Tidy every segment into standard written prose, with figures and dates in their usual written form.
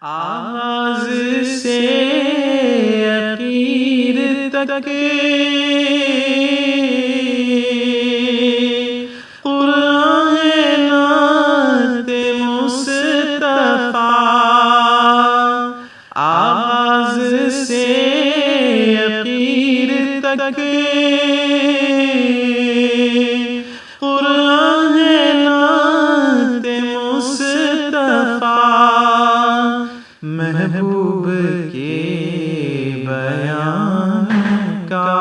آغاز سے اخیر تک قرآن نعت مصطفیٰ، آغاز سے اخیر تک قرآن نعت مصطفیٰ، محبوب کے بیان کا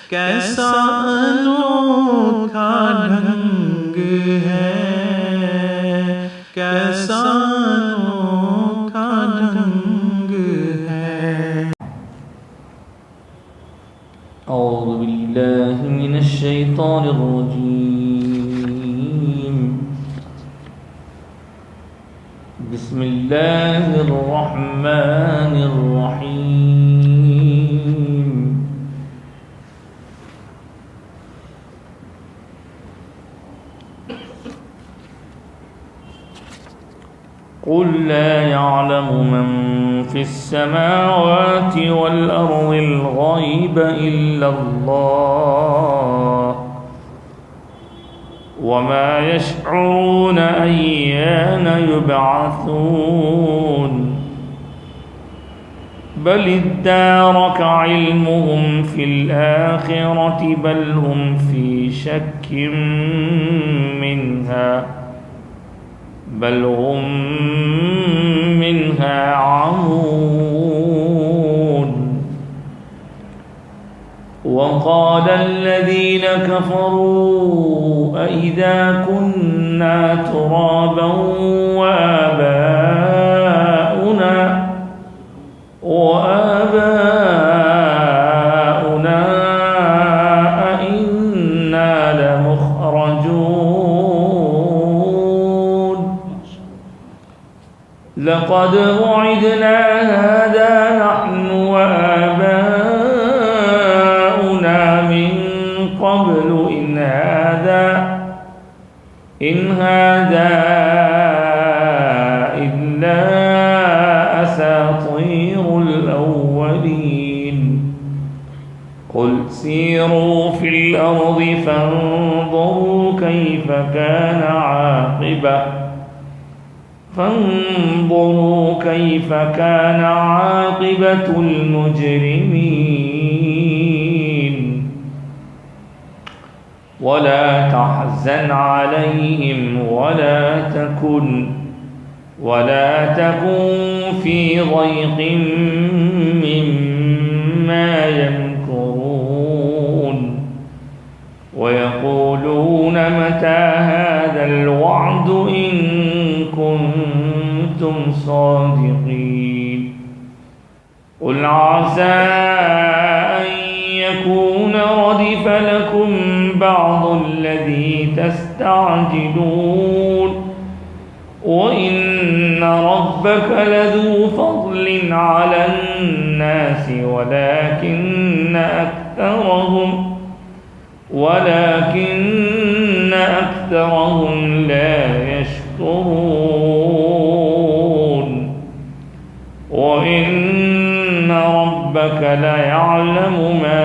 کیسا انوکھا ڈھنگ ہے، کیسا انوکھا ڈھنگ ہے۔ اعوذ باللہ من الشیطان الرجیم، بسم اللہ الرحمن الرحیم۔ قل لا يعلم من في السماوات والأرض الغيب إلا الله وما يشعرون أيان يبعثون بل ادارك علمهم في الآخرة بل هم في شك منها عمون وقال الذين كفروا أئذا كنا ترابا وآباؤنا أئنا لمخرجون لقد وعدنا هذا نحن وآباؤنا من قبل إن هذا إلا أساطير الأولين قل سيروا في الأرض فانظروا كيف كان عاقبة المجرمين ولا تحزن عليهم ولا تكن في ضيق مما يمكرون ويقولون متى هذا الوعد إن كنتم صادقين قل عسى أن يكون ردف لكم بعض الذي تستعجلون وإن ربك لذو فضل على الناس ولكن أكثرهم لا يشكرون وإن ربك ليعلم ما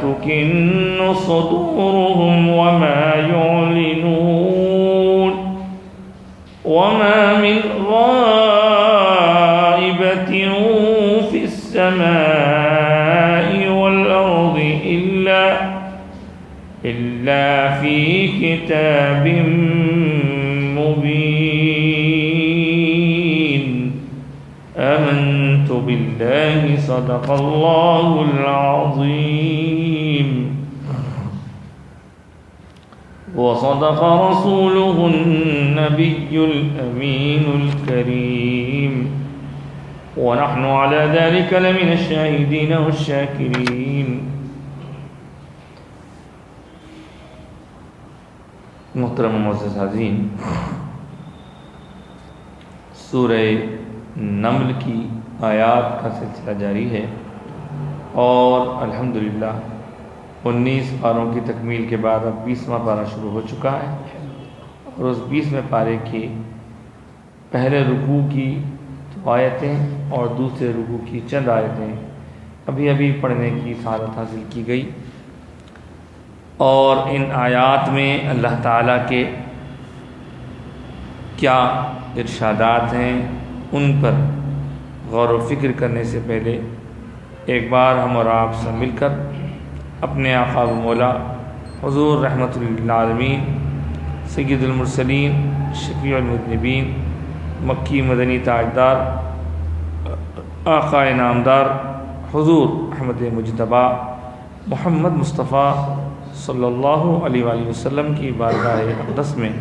تكن صدورهم وما يعلنون وما من غائبة في السماء والأرض إلا في كتاب مبين آمنت بالله صدق الله العظيم وصدق رسوله النبي الأمين الكريم ونحن على ذلك لمن الشاهدين والشاكرين۔ محترم معزز حاضرین، سورہ نمل کی آیات کا سلسلہ جاری ہے اور الحمدللہ 19 پاروں کی تکمیل کے بعد اب 20واں پارہ شروع ہو چکا ہے اور اس 20ویں پارے کی پہلے رکوع کی آیتیں اور دوسرے رکوع کی چند آیتیں ابھی پڑھنے کی سعادت حاصل کی گئی، اور ان آیات میں اللہ تعالیٰ کے کیا ارشادات ہیں ان پر غور و فکر کرنے سے پہلے ایک بار ہم اور آپ سے مل کر اپنے آقا و مولا حضور رحمت للعالمین سید المرسلین شفیع المذنبین مکی مدنی تاجدار آقا نامدار حضور احمد مجتبی محمد مصطفیٰ صلی اللہ علیہ وآلہ وسلم کی بارگاہ اقدس میں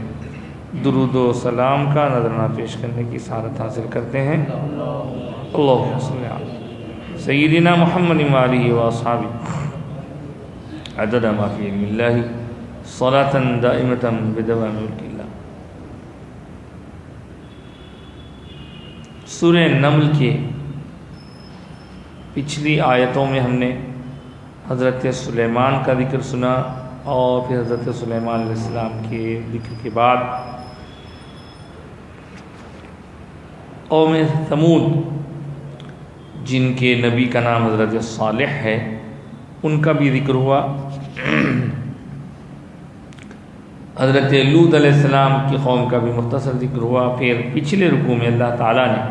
درود و سلام کا نذرانہ پیش کرنے کی سعادت حاصل کرتے ہیں۔ اللہم صلی علی سیدنا محمد وآلہ واصحابہ عدد ما فی علم اللہ صلاۃ دائمۃ بدوام ملک اللہ۔ سورہ نمل کے پچھلی آیتوں میں ہم نے حضرت سلیمان کا ذکر سنا، اور پھر حضرت سلیمان علیہ السلام کے ذکر کے بعد قوم ثمود جن کے نبی کا نام حضرت صالح ہے ان کا بھی ذکر ہوا، حضرت لوط علیہ السلام کی قوم کا بھی مختصر ذکر ہوا۔ پھر پچھلے رکوع میں اللہ تعالیٰ نے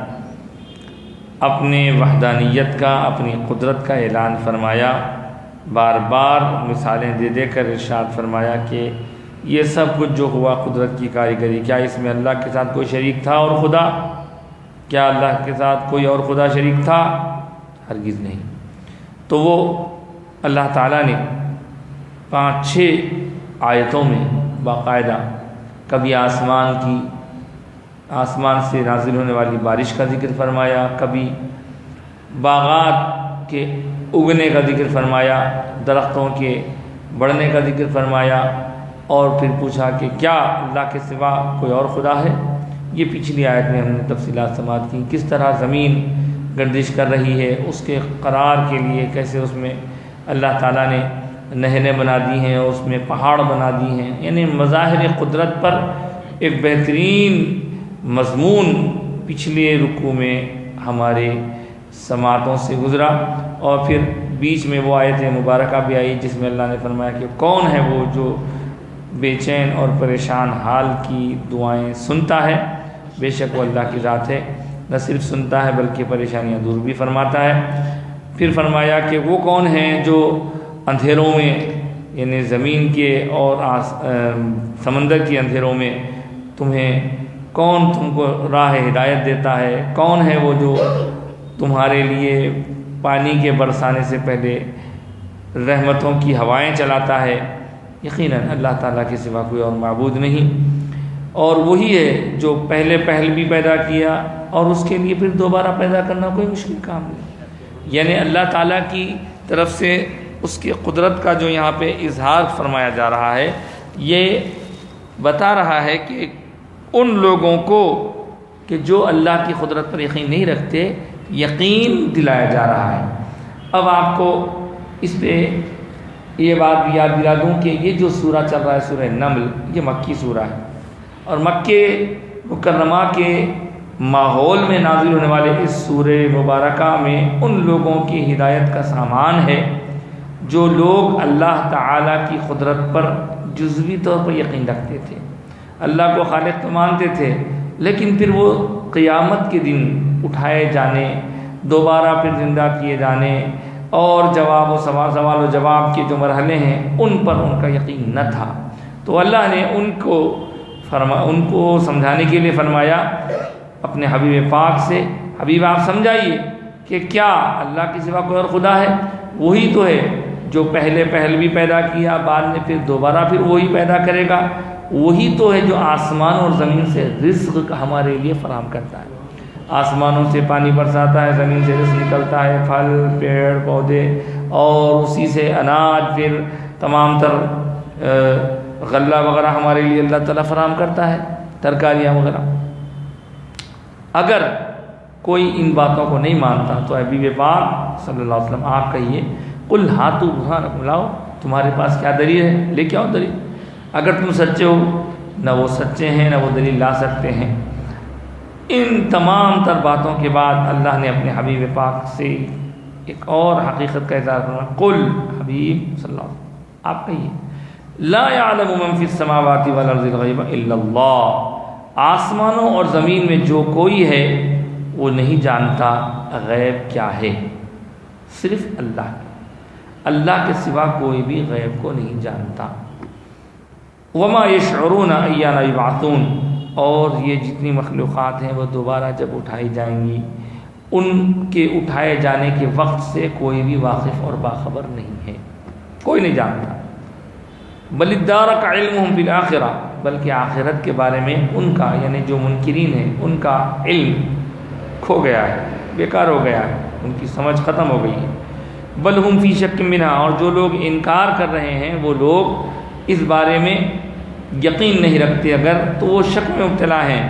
اپنے وحدانیت کا، اپنی قدرت کا اعلان فرمایا، بار بار مثالیں دے دے کر ارشاد فرمایا کہ یہ سب کچھ جو ہوا قدرت کی کاریگری، کیا اس میں اللہ کے ساتھ کوئی شریک تھا اور خدا؟ کیا اللہ کے ساتھ کوئی اور خدا شریک تھا؟ ہرگز نہیں۔ تو وہ اللہ تعالیٰ نے 5-6 آیتوں میں باقاعدہ کبھی آسمان سے نازل ہونے والی بارش کا ذکر فرمایا، کبھی باغات کے اگنے کا ذکر فرمایا، درختوں کے بڑھنے کا ذکر فرمایا، اور پھر پوچھا کہ کیا اللہ کے سوا کوئی اور خدا ہے؟ یہ پچھلی آیت میں ہم نے تفصیلات سماعت کی، کس طرح زمین گردش کر رہی ہے، اس کے قرار کے لیے کیسے اس میں اللہ تعالیٰ نے نہریں بنا دی ہیں، اس میں پہاڑ بنا دی ہیں، یعنی مظاہر قدرت پر ایک بہترین مضمون پچھلے رکوع میں ہمارے سماعتوں سے گزرا۔ اور پھر بیچ میں وہ آیت مبارکہ بھی آئی جس میں اللہ نے فرمایا کہ کون ہے وہ جو بے چین اور پریشان حال کی دعائیں سنتا ہے؟ بے شک وہ اللہ کی ذات ہے، نہ صرف سنتا ہے بلکہ پریشانیاں دور بھی فرماتا ہے۔ پھر فرمایا کہ وہ کون ہیں جو اندھیروں میں، یعنی زمین کے اور سمندر کے اندھیروں میں کون تم کو راہ ہدایت دیتا ہے؟ کون ہے وہ جو تمہارے لیے پانی کے برسانے سے پہلے رحمتوں کی ہوائیں چلاتا ہے؟ یقیناً اللہ تعالیٰ کے سوا کوئی اور معبود نہیں، اور وہی ہے جو پہلے بھی پیدا کیا اور اس کے لیے پھر دوبارہ پیدا کرنا کوئی مشکل کام نہیں۔ یعنی اللہ تعالیٰ کی طرف سے اس کی قدرت کا جو یہاں پہ اظہار فرمایا جا رہا ہے، یہ بتا رہا ہے کہ ان لوگوں کو کہ جو اللہ کی قدرت پر یقین نہیں رکھتے، یقین دلایا جا رہا ہے۔ اب آپ کو اس پہ یہ بات بھی یاد دلا دوں کہ یہ جو سورہ چل رہا ہے سورہ نمل، یہ مکی سورہ ہے، اور مکہ مکرمہ کے ماحول میں نازل ہونے والے اس سورہ مبارکہ میں ان لوگوں کی ہدایت کا سامان ہے جو لوگ اللہ تعالیٰ کی قدرت پر جزوی طور پر یقین رکھتے تھے، اللہ کو خالق تو مانتے تھے، لیکن پھر وہ قیامت کے دن اٹھائے جانے، دوبارہ پھر زندہ کیے جانے، اور سوال و جواب کے جو مرحلے ہیں ان پر ان کا یقین نہ تھا۔ تو اللہ نے ان کو سمجھانے کے لیے فرمایا اپنے حبیب پاک سے، حبیب آپ سمجھائیے کہ کیا اللہ کے سوا کوئی اور خدا ہے؟ وہی تو ہے جو پہلے بھی پیدا کیا، بعد میں پھر دوبارہ پھر وہی پیدا کرے گا، وہی تو ہے جو آسمان اور زمین سے رزق کا ہمارے لیے فراہم کرتا ہے، آسمانوں سے پانی برساتا ہے، زمین سے رزق نکلتا ہے، پھل پیڑ پودے، اور اسی سے اناج، پھر تمام تر غلہ وغیرہ ہمارے لیے اللہ تعالیٰ فراہم کرتا ہے، ترکاریاں وغیرہ۔ اگر کوئی ان باتوں کو نہیں مانتا تو حبیب پاک صلی اللہ علیہ وسلم آپ کہیے قل ہاتوا برہانکم، لاؤ تمہارے پاس کیا دلیل ہے، لے کے آؤ دلیل۔ اگر تم سچے ہو نہ وہ سچے ہیں نہ وہ دلیل لا سکتے ہیں۔ ان تمام تر باتوں کے بعد اللہ نے اپنے حبیب پاک سے ایک اور حقیقت کا اظہار کرنا، قل حبیب صلی اللہ علیہ وسلم آپ کہیے لا یعلم من فی السماوات والارض الغیب الا اللہ، آسمانوں اور زمین میں جو کوئی ہے وہ نہیں جانتا غیب کیا ہے، صرف اللہ کے سوا کوئی بھی غیب کو نہیں جانتا۔ وما یشعرون ایان یبعثون، اور یہ جتنی مخلوقات ہیں وہ دوبارہ جب اٹھائی جائیں گی، ان کے اٹھائے جانے کے وقت سے کوئی بھی واقف اور باخبر نہیں ہے، کوئی نہیں جانتا۔ بل ادارک علمہم فی الآخرہ، بلکہ آخرت کے بارے میں ان کا یعنی جو منکرین ہیں ان کا علم کھو گیا ہے، بیکار ہو گیا ہے، ان کی سمجھ ختم ہو گئی ہے۔ بل ہم فی شک منہا، اور جو لوگ انکار کر رہے ہیں وہ لوگ اس بارے میں یقین نہیں رکھتے اگر تو وہ شک میں مبتلا ہیں۔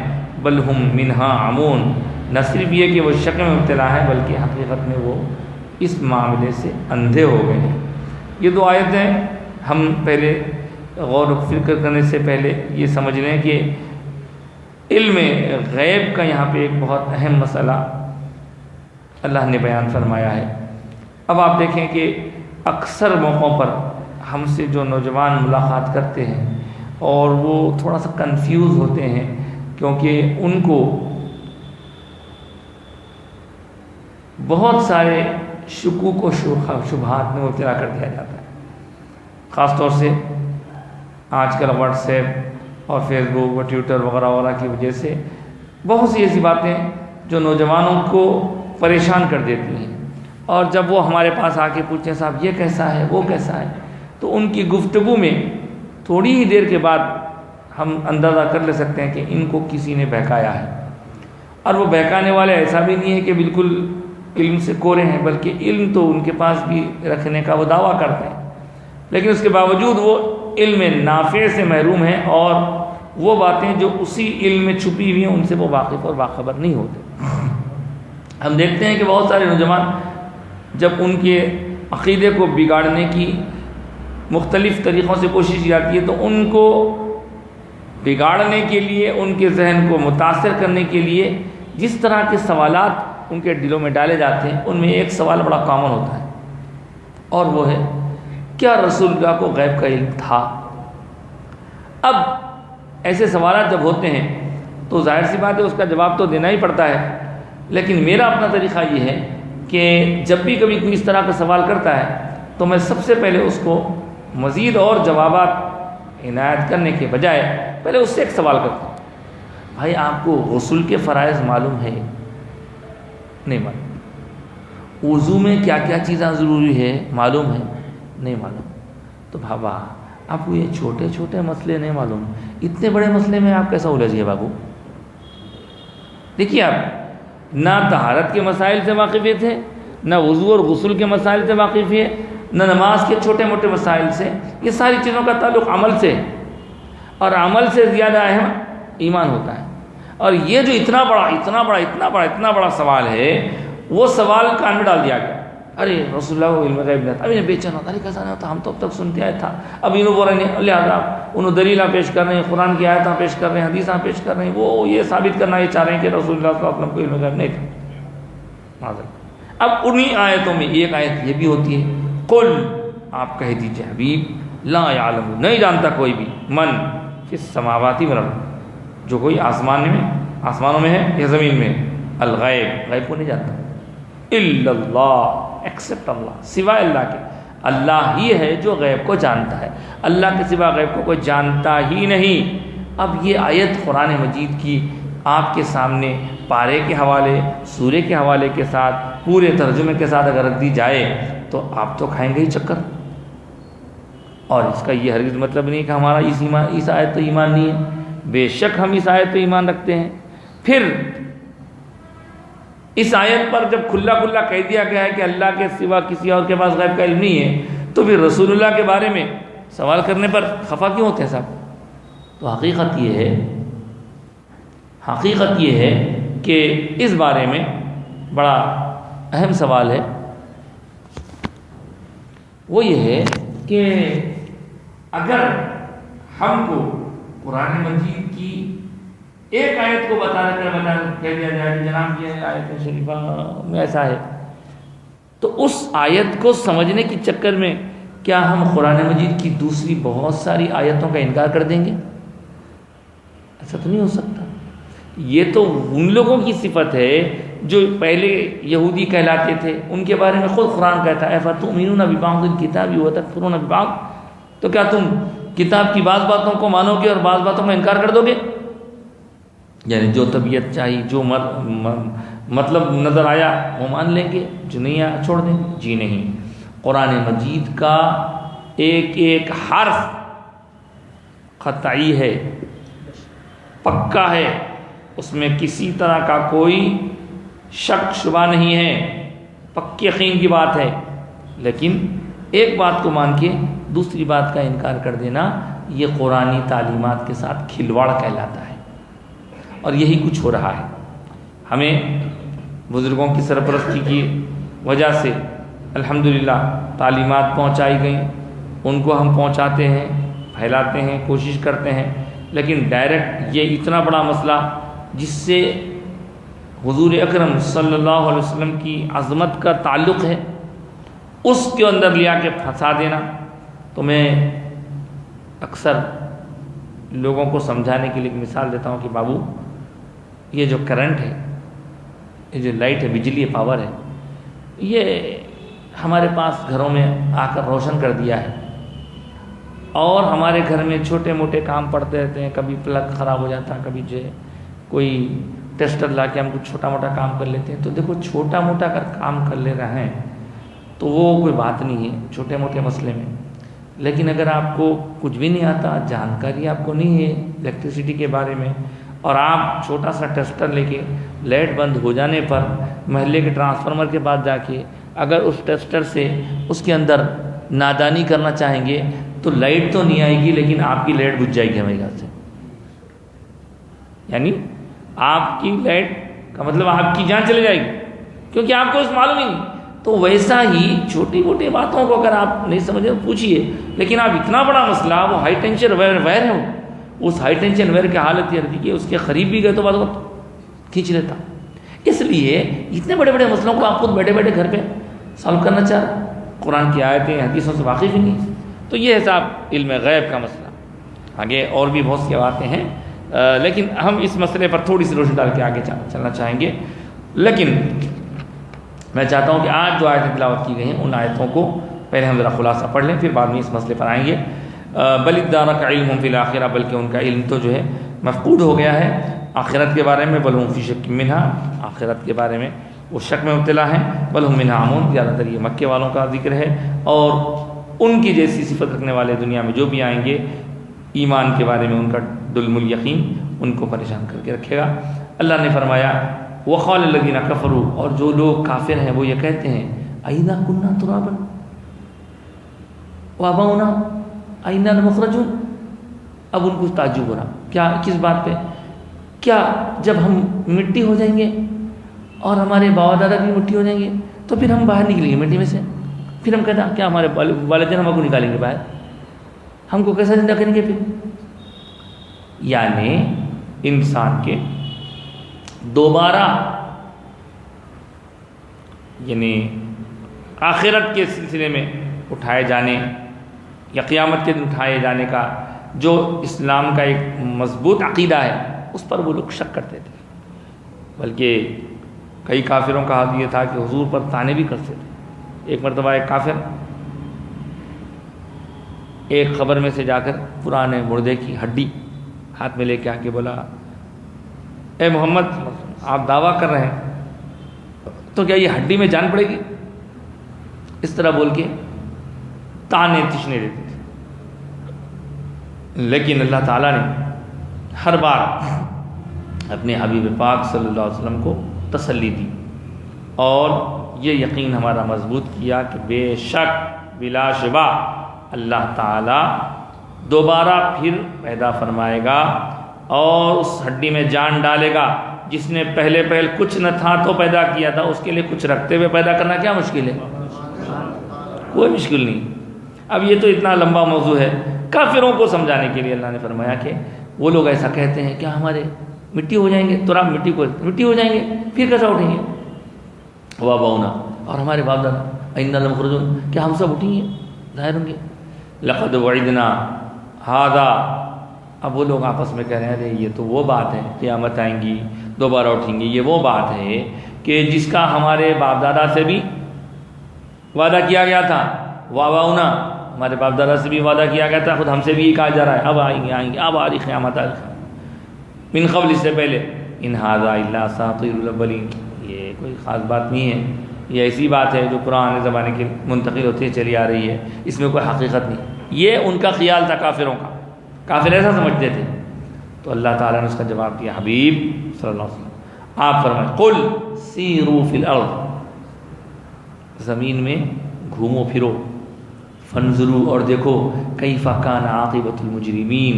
بل ہم منہا عمون، نہ صرف یہ کہ وہ شک میں مبتلا ہے بلکہ حقیقت میں وہ اس معاملے سے اندھے ہو گئے ہیں۔ یہ دو آیتیں ہم پہلے غور و فکر کرنے سے پہلے یہ سمجھ لیں کہ علم غیب کا یہاں پہ ایک بہت اہم مسئلہ اللہ نے بیان فرمایا ہے۔ اب آپ دیکھیں کہ اکثر موقعوں پر ہم سے جو نوجوان ملاقات کرتے ہیں اور وہ تھوڑا سا کنفیوز ہوتے ہیں کیونکہ ان کو بہت سارے شکوک و شبہات میں مبتلا کر دیا جاتا ہے، خاص طور سے آج کل واٹس ایپ اور فیس بک اور ٹویٹر وغیرہ وغیرہ کی وجہ سے بہت سی ایسی باتیں جو نوجوانوں کو پریشان کر دیتی ہیں، اور جب وہ ہمارے پاس آ کے پوچھیں صاحب یہ کیسا ہے وہ کیسا ہے، تو ان کی گفتگو میں تھوڑی ہی دیر کے بعد ہم اندازہ کر لے سکتے ہیں کہ ان کو کسی نے بہکایا ہے۔ اور وہ بہکانے والے ایسا بھی نہیں ہے کہ بالکل علم سے کورے ہیں، بلکہ علم تو ان کے پاس بھی رکھنے کا وہ دعویٰ کرتے ہیں، لیکن اس کے باوجود وہ علم نافع سے محروم ہیں، اور وہ باتیں جو اسی علم میں چھپی ہوئی ہیں ان سے وہ واقف اور باخبر نہیں ہوتے۔ ہم دیکھتے ہیں کہ بہت سارے نوجوان جب ان کے عقیدے کو بگاڑنے کی مختلف طریقوں سے کوشش کی جاتی ہے تو ان کو بگاڑنے کے لیے، ان کے ذہن کو متاثر کرنے کے لیے جس طرح کے سوالات ان کے دلوں میں ڈالے جاتے ہیں ان میں ایک سوال بڑا کامن ہوتا ہے، اور وہ ہے کیا رسول اللہ کو غیب کا علم تھا؟ اب ایسے سوالات جب ہوتے ہیں تو ظاہر سی بات ہے اس کا جواب تو دینا ہی پڑتا ہے، لیکن میرا اپنا طریقہ یہ ہے کہ جب بھی کبھی کوئی اس طرح کا سوال کرتا ہے تو میں سب سے پہلے اس کو مزید اور جوابات عنایت کرنے کے بجائے پہلے اس سے ایک سوال کرتا ہوں، بھائی آپ کو غسل کے فرائض معلوم ہے؟ نہیں معلوم۔ وضو میں کیا کیا چیزیں ضروری ہے معلوم ہے؟ نہیں معلوم۔ تو بابا آپ کو یہ چھوٹے چھوٹے مسئلے نہیں معلوم، اتنے بڑے مسئلے میں آپ کیسا الجھ گئے بابو؟ دیکھیے آپ نہ طہارت کے مسائل سے واقف تھے، نہ وضو اور غسل کے مسائل سے واقف ہے، نہ نماز کے چھوٹے موٹے مسائل سے، یہ ساری چیزوں کا تعلق عمل سے، اور عمل سے زیادہ اہم ایمان ہوتا ہے۔ اور یہ جو اتنا بڑا سوال ہے وہ سوال کان میں ڈال دیا گیا، ارے رسول اللہ کو علم غیب نہیں تھا، ابھی بے چین ہوتا، ارے کیسا نہیں ہوتا، ہم تو اب تک سنتے آئے تھا، اب انہوں بول رہے ہیں لہٰذا انہوں دلیلہ پیش کر رہے ہیں، قرآن کی آیتاں پیش کر رہے ہیں، حدیثاں پیش کر رہے ہیں، وہ یہ ثابت کرنا یہ چاہ رہے ہیں کہ رسول اللہ صلی اللہ علیہ وسلم کو علم غیب نہیں تھا۔ اب انہی آیتوں میں ایک آیت یہ بھی ہوتی ہے، قل آپ کہہ دیجئے حبیب لا یعلم، نہیں جانتا کوئی بھی، من فی السماوات والارض، جو کوئی آسمانوں میں ہے یا زمین میں، الغیب، غیب کو نہیں جانتا، الا اللہ، ایکسپٹ اللہ، سوائے اللہ کے، اللہ ہی ہے جو غیب کو جانتا ہے، اللہ کے سوا غیب کو کوئی جانتا ہی نہیں۔ اب یہ آیت قرآن مجید کی آپ کے سامنے پارے کے حوالے، سورے کے حوالے کے ساتھ، پورے ترجمے کے ساتھ اگر رکھ دی جائے تو آپ تو کھائیں گے ہی چکر، اور اس کا یہ ہرگز مطلب نہیں کہ ہمارا اس آیت تو ایمان نہیں ہے، بے شک ہم اس آیت پہ ایمان رکھتے ہیں۔ پھر اس آیت پر جب کھلا کہہ دیا گیا ہے کہ اللہ کے سوا کسی اور کے پاس غیب کا علم نہیں ہے، تو پھر رسول اللہ کے بارے میں سوال کرنے پر خفا کیوں ہوتے ہیں صاحب؟ تو حقیقت یہ ہے کہ اس بارے میں بڑا اہم سوال ہے، وہ یہ ہے کہ اگر ہم کو قرآن مجید کی ایک آیت کو بتا کہہ دیا جائے کہ جناب یہ آیت شریفہ میں ایسا ہے، تو اس آیت کو سمجھنے کے چکر میں کیا ہم قرآن مجید کی دوسری بہت ساری آیتوں کا انکار کر دیں گے؟ ایسا تو نہیں ہو سکتا۔ یہ تو ان لوگوں کی صفت ہے جو پہلے یہودی کہلاتے تھے، ان کے بارے میں خود قرآن کہتا ہے اَفَتُؤْمِنُونَ بِبَعْضِ الْكِتَابِ وَتَكْفُرُونَ بِبَعْضٍ، تو کیا تم کتاب کی بعض باتوں کو مانو گے اور بعض باتوں کا انکار کر دو گے؟ یعنی جو طبیعت چاہیے، جو مطلب نظر آیا وہ مان لیں گے، جو نہیں آیا چھوڑ دیں گے؟ جی نہیں، قرآن مجید کا ایک ایک حرف قطعی ہے، پکا ہے، اس میں کسی طرح کا کوئی شک شبہ نہیں ہے، پکے یقین کی بات ہے۔ لیکن ایک بات کو مان کے دوسری بات کا انکار کر دینا، یہ قرآنی تعلیمات کے ساتھ کھلواڑ کہلاتا ہے، اور یہی کچھ ہو رہا ہے۔ ہمیں بزرگوں کی سرپرستی کی وجہ سے الحمدللہ تعلیمات پہنچائی گئیں، ان کو ہم پہنچاتے ہیں، پھیلاتے ہیں، کوشش کرتے ہیں، لیکن ڈائریکٹ یہ اتنا بڑا مسئلہ جس سے حضور اکرم صلی اللہ علیہ وسلم کی عظمت کا تعلق ہے، اس کے اندر لیا کے پھنسا دینا، تو میں اکثر لوگوں کو سمجھانے کے لیے ایک مثال دیتا ہوں کہ بابو یہ جو کرنٹ ہے، یہ جو لائٹ ہے، بجلی پاور ہے، یہ ہمارے پاس گھروں میں آ کر روشن کر دیا ہے، اور ہمارے گھر میں چھوٹے موٹے کام پڑتے رہتے ہیں، کبھی پلگ خراب ہو جاتا ہے، کبھی جو ہے کوئی ٹیسٹر لا کے ہم کچھ چھوٹا موٹا کام کر لیتے ہیں۔ تو دیکھو چھوٹا موٹا اگر کام کر لے رہے ہیں تو وہ کوئی بات نہیں ہے چھوٹے موٹے مسئلے میں، لیکن اگر آپ کو کچھ بھی نہیں آتا، جانکاری آپ کو نہیں ہے الیکٹریسٹی کے بارے میں، اور آپ چھوٹا سا ٹیسٹر لے کے لائٹ بند ہو جانے پر محلے کے ٹرانسفارمر کے پاس جا کے اگر اس ٹیسٹر سے اس کے اندر نادانی کرنا چاہیں گے تو لائٹ تو نہیں آئے گی، لیکن آپ کی لائٹ بجھ جائے گی ہمارے خیال سے۔ یعنی آپ کی لائٹ کا مطلب آپ کی جان چلے جائے گی، کیونکہ آپ کو اس معلوم ہی نہیں۔ تو ویسا ہی چھوٹی موٹی باتوں کو اگر آپ نہیں سمجھے پوچھیے، لیکن آپ اتنا بڑا مسئلہ، وہ ہائی ٹینشن وائر ہے، اس ہائی ٹینشن وائر کی حالت یہ رہتی کہ اس کے قریب بھی گئے تو بات کھینچ لیتا۔ اس لیے اتنے بڑے بڑے مسئلوں کو آپ خود بیٹھے بیٹھے گھر پہ سالو کرنا چاہ رہے ہیں، قرآن کی آیتیں حدیثوں سے واقف ہی نہیں۔ تو یہ حساب علم غیب کا مسئلہ، آگے اور بھی بہت سی باتیں ہیں، لیکن ہم اس مسئلے پر تھوڑی سی روشنی ڈال کے آگے چلنا چاہیں گے۔ لیکن میں چاہتا ہوں کہ آج جو آیتیں تلاوت کی گئی ہیں ان آیتوں کو پہلے ہم ذرا خلاصہ پڑھ لیں، پھر بعد میں اس مسئلے پر آئیں گے۔ بل ادارک علمہم فی الآخرہ، بلکہ ان کا علم تو جو ہے مفقود ہو گیا ہے آخرت کے بارے میں، بل ہم فی شک منہا، آخرت کے بارے میں وہ شک میں مبتلا ہیں، بل ہم منہا عمون، زیادہ تر یہ مکے والوں کا ذکر ہے، اور ان کی جیسی صفت رکھنے والے دنیا میں جو بھی آئیں گے ایمان کے بارے میں ان کا دلم الیقین ان کو پریشان کر کے رکھے گا۔ اللہ نے فرمایا وقال الذین کفروا، اور جو لوگ کافر ہیں وہ یہ کہتے ہیں اذا کنا ترابا وآباؤنا اینا لمخرجون۔ اب ان کو تعجب ہو رہا، کیا کس بات پہ؟ کیا جب ہم مٹی ہو جائیں گے اور ہمارے باپ دادا بھی مٹی ہو جائیں گے تو پھر ہم باہر نکلیں گے مٹی میں سے؟ پھر ہم کہتے ہیں کیا ہمارے والدین ہم کو نکالیں گے باہر؟ ہم کو کیسا زندہ کریں گے پھر؟ یعنی انسان کے دوبارہ یعنی آخرت کے سلسلے میں اٹھائے جانے یا قیامت کے دن اٹھائے جانے کا جو اسلام کا ایک مضبوط عقیدہ ہے اس پر وہ لوگ شک کرتے تھے، بلکہ کئی کافروں کا حال یہ تھا کہ حضور پر طعنے بھی کرتے تھے۔ ایک مرتبہ ایک کافر ایک قبر میں سے جا کر پرانے مردے کی ہڈی ہاتھ میں لے کے آ کے بولا اے محمد آپ دعویٰ کر رہے ہیں تو کیا یہ ہڈی میں جان پڑے گی؟ اس طرح بول کے طعنے تشنے دیتے تھے۔ لیکن اللہ تعالیٰ نے ہر بار اپنے حبیب پاک صلی اللہ علیہ وسلم کو تسلی دی اور یہ یقین ہمارا مضبوط کیا کہ بے شک بلا شبہ اللہ تعالیٰ دوبارہ پھر پیدا فرمائے گا اور اس ہڈی میں جان ڈالے گا۔ جس نے پہلے کچھ نہ تھا تو پیدا کیا تھا، اس کے لیے کچھ رکھتے ہوئے پیدا کرنا کیا مشکل ہے؟ کوئی مشکل نہیں۔ اب یہ تو اتنا لمبا موضوع ہے، کافروں کو سمجھانے کے لیے اللہ نے فرمایا کہ وہ لوگ ایسا کہتے ہیں کیا ہمارے مٹی ہو جائیں گے، تراب مٹی ہو جائیں گے، پھر کیسا اٹھیں گے؟ وآباؤنا، اور ہمارے باپ دادا، انا لمخرجون، کیا ہم سب اٹھیں گے، ظاہر ہوں گے؟ لقد وعدنا ھذا، اب وہ لوگ آپس میں کہہ رہے ہیں ارے یہ تو وہ بات ہے، قیامت آئیں گی، دوبارہ اٹھیں گے، یہ وہ بات ہے کہ جس کا ہمارے باپ دادا سے بھی وعدہ کیا گیا تھا، وآباؤنا، ہمارے باپ دادا سے بھی وعدہ کیا گیا تھا، خود ہم سے بھی یہ کہا جا رہا ہے اب آئیں گے، اب آ رہی قیامت، آ رہی من قبل، اس سے پہلے، ان ھذا الا اساطیر الاولین، یہ کوئی خاص بات نہیں ہے، یہ ایسی بات ہے جو پرانے زمانے کی منتقل ہوتی چلی آ رہی ہے، اس میں کوئی حقیقت نہیں۔ یہ ان کا خیال تھا کافروں کا، کافر ایسا سمجھتے تھے۔ تو اللہ تعالیٰ نے اس کا جواب دیا، حبیب صلی اللہ علیہ وسلم آپ فرمائیں قل سیروا فی الارض، زمین میں گھومو پھرو، فانظروا، اور دیکھو، کیف کان عاقبۃ المجرمین،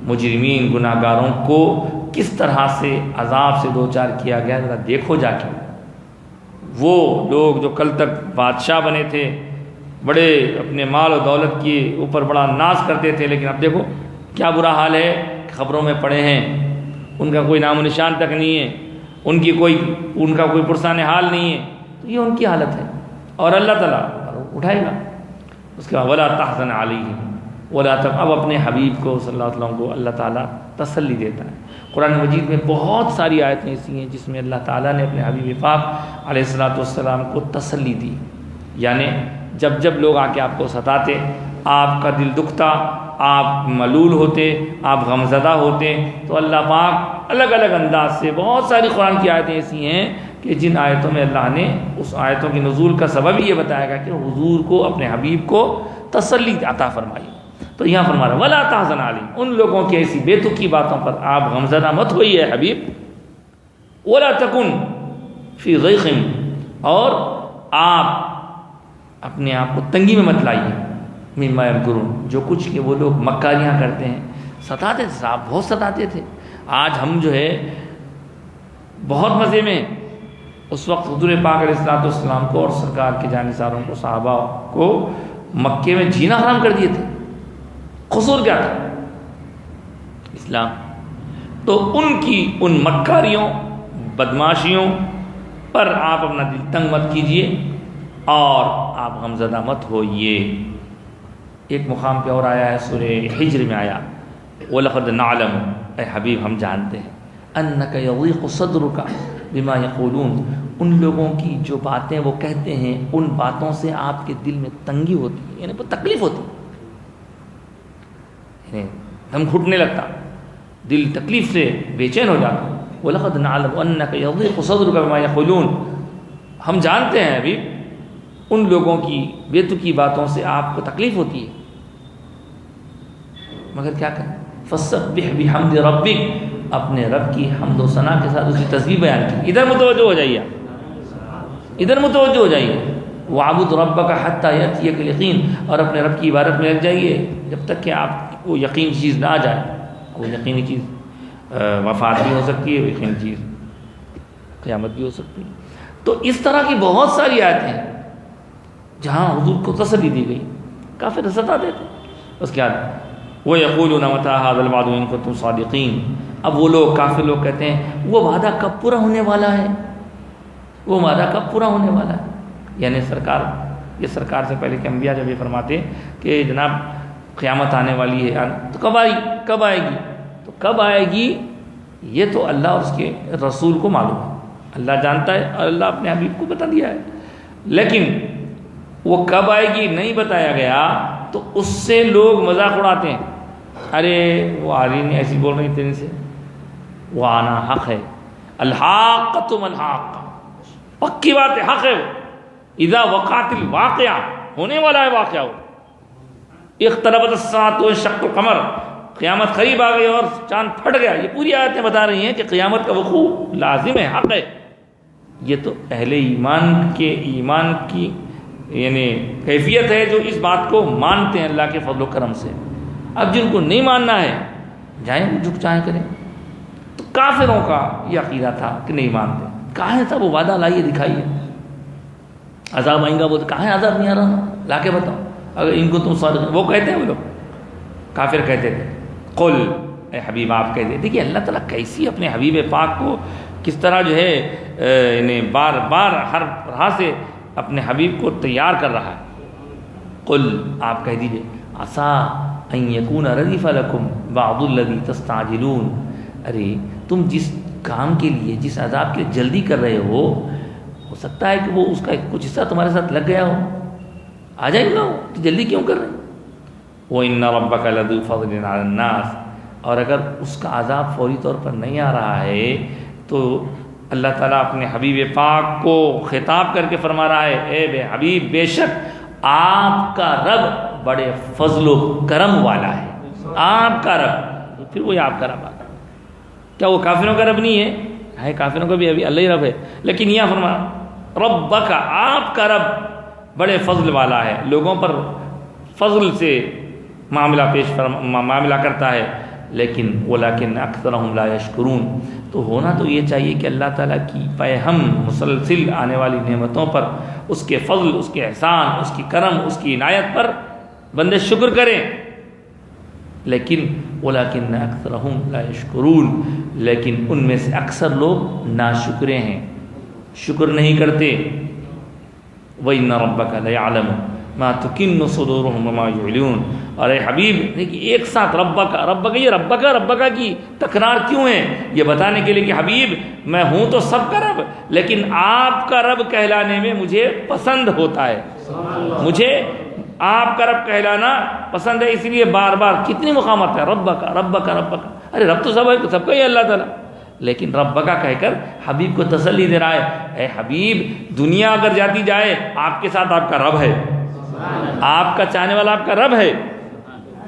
مجرمین گناہ گاروں کو کس طرح سے عذاب سے دوچار کیا گیا، ذرا دیکھو جا کے۔ وہ لوگ جو کل تک بادشاہ بنے تھے، بڑے اپنے مال و دولت کے اوپر بڑا ناز کرتے تھے، لیکن اب دیکھو کیا برا حال ہے، خبروں میں پڑے ہیں، ان کا کوئی نام و نشان تک نہیں ہے، ان کا کوئی پرسان حال نہیں ہے، تو یہ ان کی حالت ہے، اور اللہ تعالیٰ اٹھائے گا۔ اس کے بعد ولا تحزن علیہم ولا تک، اب اپنے حبیب کو صلی اللہ علیہ وسلم کو اللہ تعالیٰ تسلی دیتا ہے۔ قرآن مجید میں بہت ساری آیتیں ایسی ہیں جس میں اللہ تعالیٰ نے اپنے حبیب پاک علیہ الصلوۃ والسلام کو تسلی دی، یعنی جب جب لوگ آ کے آپ کو ستاتے، آپ کا دل دکھتا، آپ ملول ہوتے، آپ غمزدہ ہوتے، تو اللہ پاک الگ الگ انداز سے بہت ساری قرآن کی آیتیں ایسی ہیں کہ جن آیتوں میں اللہ نے اس آیتوں کی نزول کا سبب یہ بتایا گا کہ حضور کو، اپنے حبیب کو تسلی عطا فرمائی۔ تو یہاں فرما رہا ولا تحزن علیہم، ان لوگوں کی ایسی بے تکی باتوں پر آپ غمزدہ مت ہوئیے حبیب، ولا تکن فی ضیق، اور آپ اپنے آپ کو تنگی میں مت لائیے، مما یمکرون، جو کچھ کہ وہ لوگ مکاریاں کرتے ہیں، ستاتے تھے صاحب، بہت ستاتے تھے۔ آج ہم جو ہے بہت مزے میں، اس وقت حضور پاک علیہ الصلوۃ والسلام کو اور سرکار کے جانثاروں کو، صحابہ کو مکے میں جینا حرام کر دیے تھے۔ قصور کیا تھا؟ اسلام۔ تو ان کی ان مکاریوں، بدماشیوں پر آپ اپنا دل تنگ مت کیجیے اور آپ غمزدہ مت ہوئیے۔ ایک مقام پہ اور آیا ہے، سورہ حجر میں آیا، وَلَقَدْ نَعْلَمُ، اے حبیب ہم جانتے ہیں، أَنَّكَ يَضِيقُ صَدْرُكَ بِمَا يَقُولُونَ، ان لوگوں کی جو باتیں وہ کہتے ہیں، ان باتوں سے آپ کے دل میں تنگی ہوتی ہے، یعنی بہت تکلیف ہوتی ہے، یعنی دم گھٹنے لگتا، دل تکلیف سے بے چین ہو جاتا۔ وَلَقَدْ نَعْلَمُ أَنَّكَ يَضِيقُ صَدْرُكَ بِمَا يَقُولُونَ، ہم جانتے ہیں ابھی ان لوگوں کی بے تکی باتوں سے آپ کو تکلیف ہوتی ہے، مگر کیا کریں، فَسَبِّحْ بِحَمْدِ رَبِّكَ، اپنے رب کی حمد و ثنا کے ساتھ اس کی تسبیح بیان کی۔ ادھر متوجہ ہو جائیے، ادھر متوجہ ہو جائیے، وَعْبُدْ رَبَّكَ حَتَّى يَأْتِيَكَ الْيَقِينُ، اور اپنے رب کی عبادت میں لگ جائیے جب تک کہ آپ کو یقین چیز نہ آ جائے۔ وہ یقینی چیز وفات بھی ہو سکتی ہے، وہ یقینی چیز قیامت بھی ہو سکتی ہے۔ تو اس طرح کی بہت ساری آیتیں ہیں جہاں حضور کو تسلی دی گئی، کافر ستا دیتے۔ اس کے بعد وَيَقُولُونَ مَتَىٰ هَٰذَا الْوَعْدُ إِن كُنتُمْ صَادِقِينَ، اب وہ لوگ کافر لوگ کہتے ہیں وہ وعدہ کب پورا ہونے والا ہے، وہ وعدہ کب پورا ہونے والا ہے، یعنی سرکار، یہ سرکار سے پہلے کے انبیاء جب یہ فرماتے کہ جناب قیامت آنے والی ہے، تو کب آئے گی، کب آئے گی، تو کب آئے گی یہ تو اللہ اور اس کے رسول کو معلوم ہے، اللہ جانتا ہے اور اللہ اپنے حبیب کو بتا دیا ہے، لیکن وہ کب آئے گی نہیں بتایا گیا، تو اس سے لوگ مذاق اڑاتے ہیں، ارے وہ آ رہی نہیں، ایسی بول رہی تیرے سے، وہ آنا حق ہے، الحاقۃ ما الحاقہ، پکی بات ہے، حق ہے، اذا وقعت الواقعہ، ہونے والا ہے واقعہ، وہ اقتربت الساعۃ وانشق القمر، قیامت قریب آ گئی اور چاند پھٹ گیا، یہ پوری آیتیں بتا رہی ہیں کہ قیامت کا وقوع لازم ہے، حق ہے۔ یہ تو اہل ایمان کے ایمان کی یعنی کیفیت ہے جو اس بات کو مانتے ہیں اللہ کے فضل و کرم سے۔ اب جن کو نہیں ماننا ہے جائیں جھک چاہیں کریں۔ تو کافروں کا یہ عقیدہ تھا کہ نہیں مانتے، کہاں تھا وہ وعدہ، لائیے دکھائیے، عذاب آئیں گا، وہ کہاں عذاب نہیں آ رہا، لا کے بتاؤ، اگر ان کو تم صادق، وہ کہتے ہیں، وہ لوگ کافر کہتے تھے، قل، اے حبیب آپ کہہ دیں. دیکھیے اللہ تعالیٰ کیسی اپنے حبیب پاک کو کس طرح جو ہے انہیں بار بار ہر طرح سے اپنے حبیب کو تیار کر رہا ہے. قل آپ کہہ دیجئے عسیٰ ان یکون ردف لکم بعض الذی تستعجلون. ارے تم جس کام کے لیے جس عذاب کے لیے جلدی کر رہے ہو سکتا ہے کہ وہ اس کا کچھ حصہ تمہارے ساتھ لگ گیا ہو, آ جائے گا, تو جلدی کیوں کر رہے ہیں. وَإِنَّ رَبَّكَ لَذُو فَضْلٍ عَلَى النَّاسِ. اور اگر اس کا عذاب فوری طور پر نہیں آ رہا ہے تو اللہ تعالیٰ اپنے حبیب پاک کو خطاب کر کے فرما رہا ہے اے بے حبیب بے شک آپ کا رب بڑے فضل و کرم والا ہے. آپ کا رب, پھر وہی آپ کا رب آتا. کیا وہ کافروں کا رب نہیں ہے؟ کافروں کا بھی ابھی اللہ ہی رب ہے, لیکن یہ فرما ربک آپ کا رب بڑے فضل والا ہے, لوگوں پر فضل سے معاملہ کرتا ہے. لیکن ولیکن اکثرہم لا یشکرون. تو ہونا تو یہ چاہیے کہ اللہ تعالیٰ کی پہ ہم مسلسل آنے والی نعمتوں پر, اس کے فضل, اس کے احسان, اس کی کرم, اس کی عنایت پر بندے شکر کریں. لیکن ولیکن اکثرہم لا یشکرون, لیکن ان میں سے اکثر لوگ ناشکرے ہیں, شکر نہیں کرتے. وَإِنَّ رَبَّكَ لَيَعْلَمُ مَا تُكِنُّ صُدُورُهُمْ وَمَا يُعْلِنُونَ. اور اے حبیب دیکھیے ایک ساتھ ربکا کی تکرار کیوں ہے؟ یہ بتانے کے لیے کہ حبیب میں ہوں تو سب کا رب, لیکن آپ کا رب کہلانے میں مجھے پسند ہوتا ہے, مجھے آپ کا رب کہلانا پسند ہے. اس لیے بار بار کتنی مقامات ہے ربکا. ارے رب تو سب ہے, سب کا ہی اللہ تعالیٰ, لیکن ربکا کہہ کر حبیب کو تسلی دے رہا ہے اے حبیب دنیا اگر جاتی جائے آپ کے ساتھ آپ کا رب ہے, آپ کا چاہنے والا آپ کا رب ہے.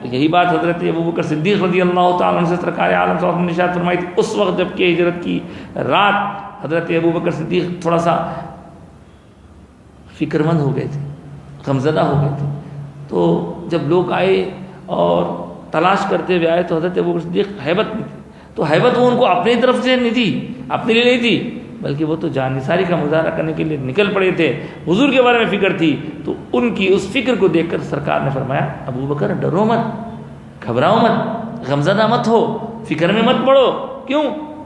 یہی بات حضرت ابوبکر صدیق رضی اللہ تعالیٰ عنہ سے سرکار عالم صلی اللہ علیہ وسلم نے ارشاد فرمائی تھی. اس وقت جب کہ ہجرت کی رات حضرت ابوبکر صدیق تھوڑا سا فکر مند ہو گئے تھے, غمزدہ ہو گئے تھے. تو جب لوگ آئے اور تلاش کرتے ہوئے آئے تو حضرت ابوبکر صدیق ہیبت میں تھے. تو ہیبت وہ ان کو اپنی طرف سے نہیں تھی, اپنے لیے نہیں تھی, بلکہ وہ تو جان نثاری کا مظاہرہ کرنے کے لیے نکل پڑے تھے. حضور کے بارے میں فکر تھی. تو ان کی اس فکر کو دیکھ کر سرکار نے فرمایا ابوبکر ڈرو مت, گھبراؤ مت, غمزدہ مت ہو, فکر میں مت پڑو. کیوں؟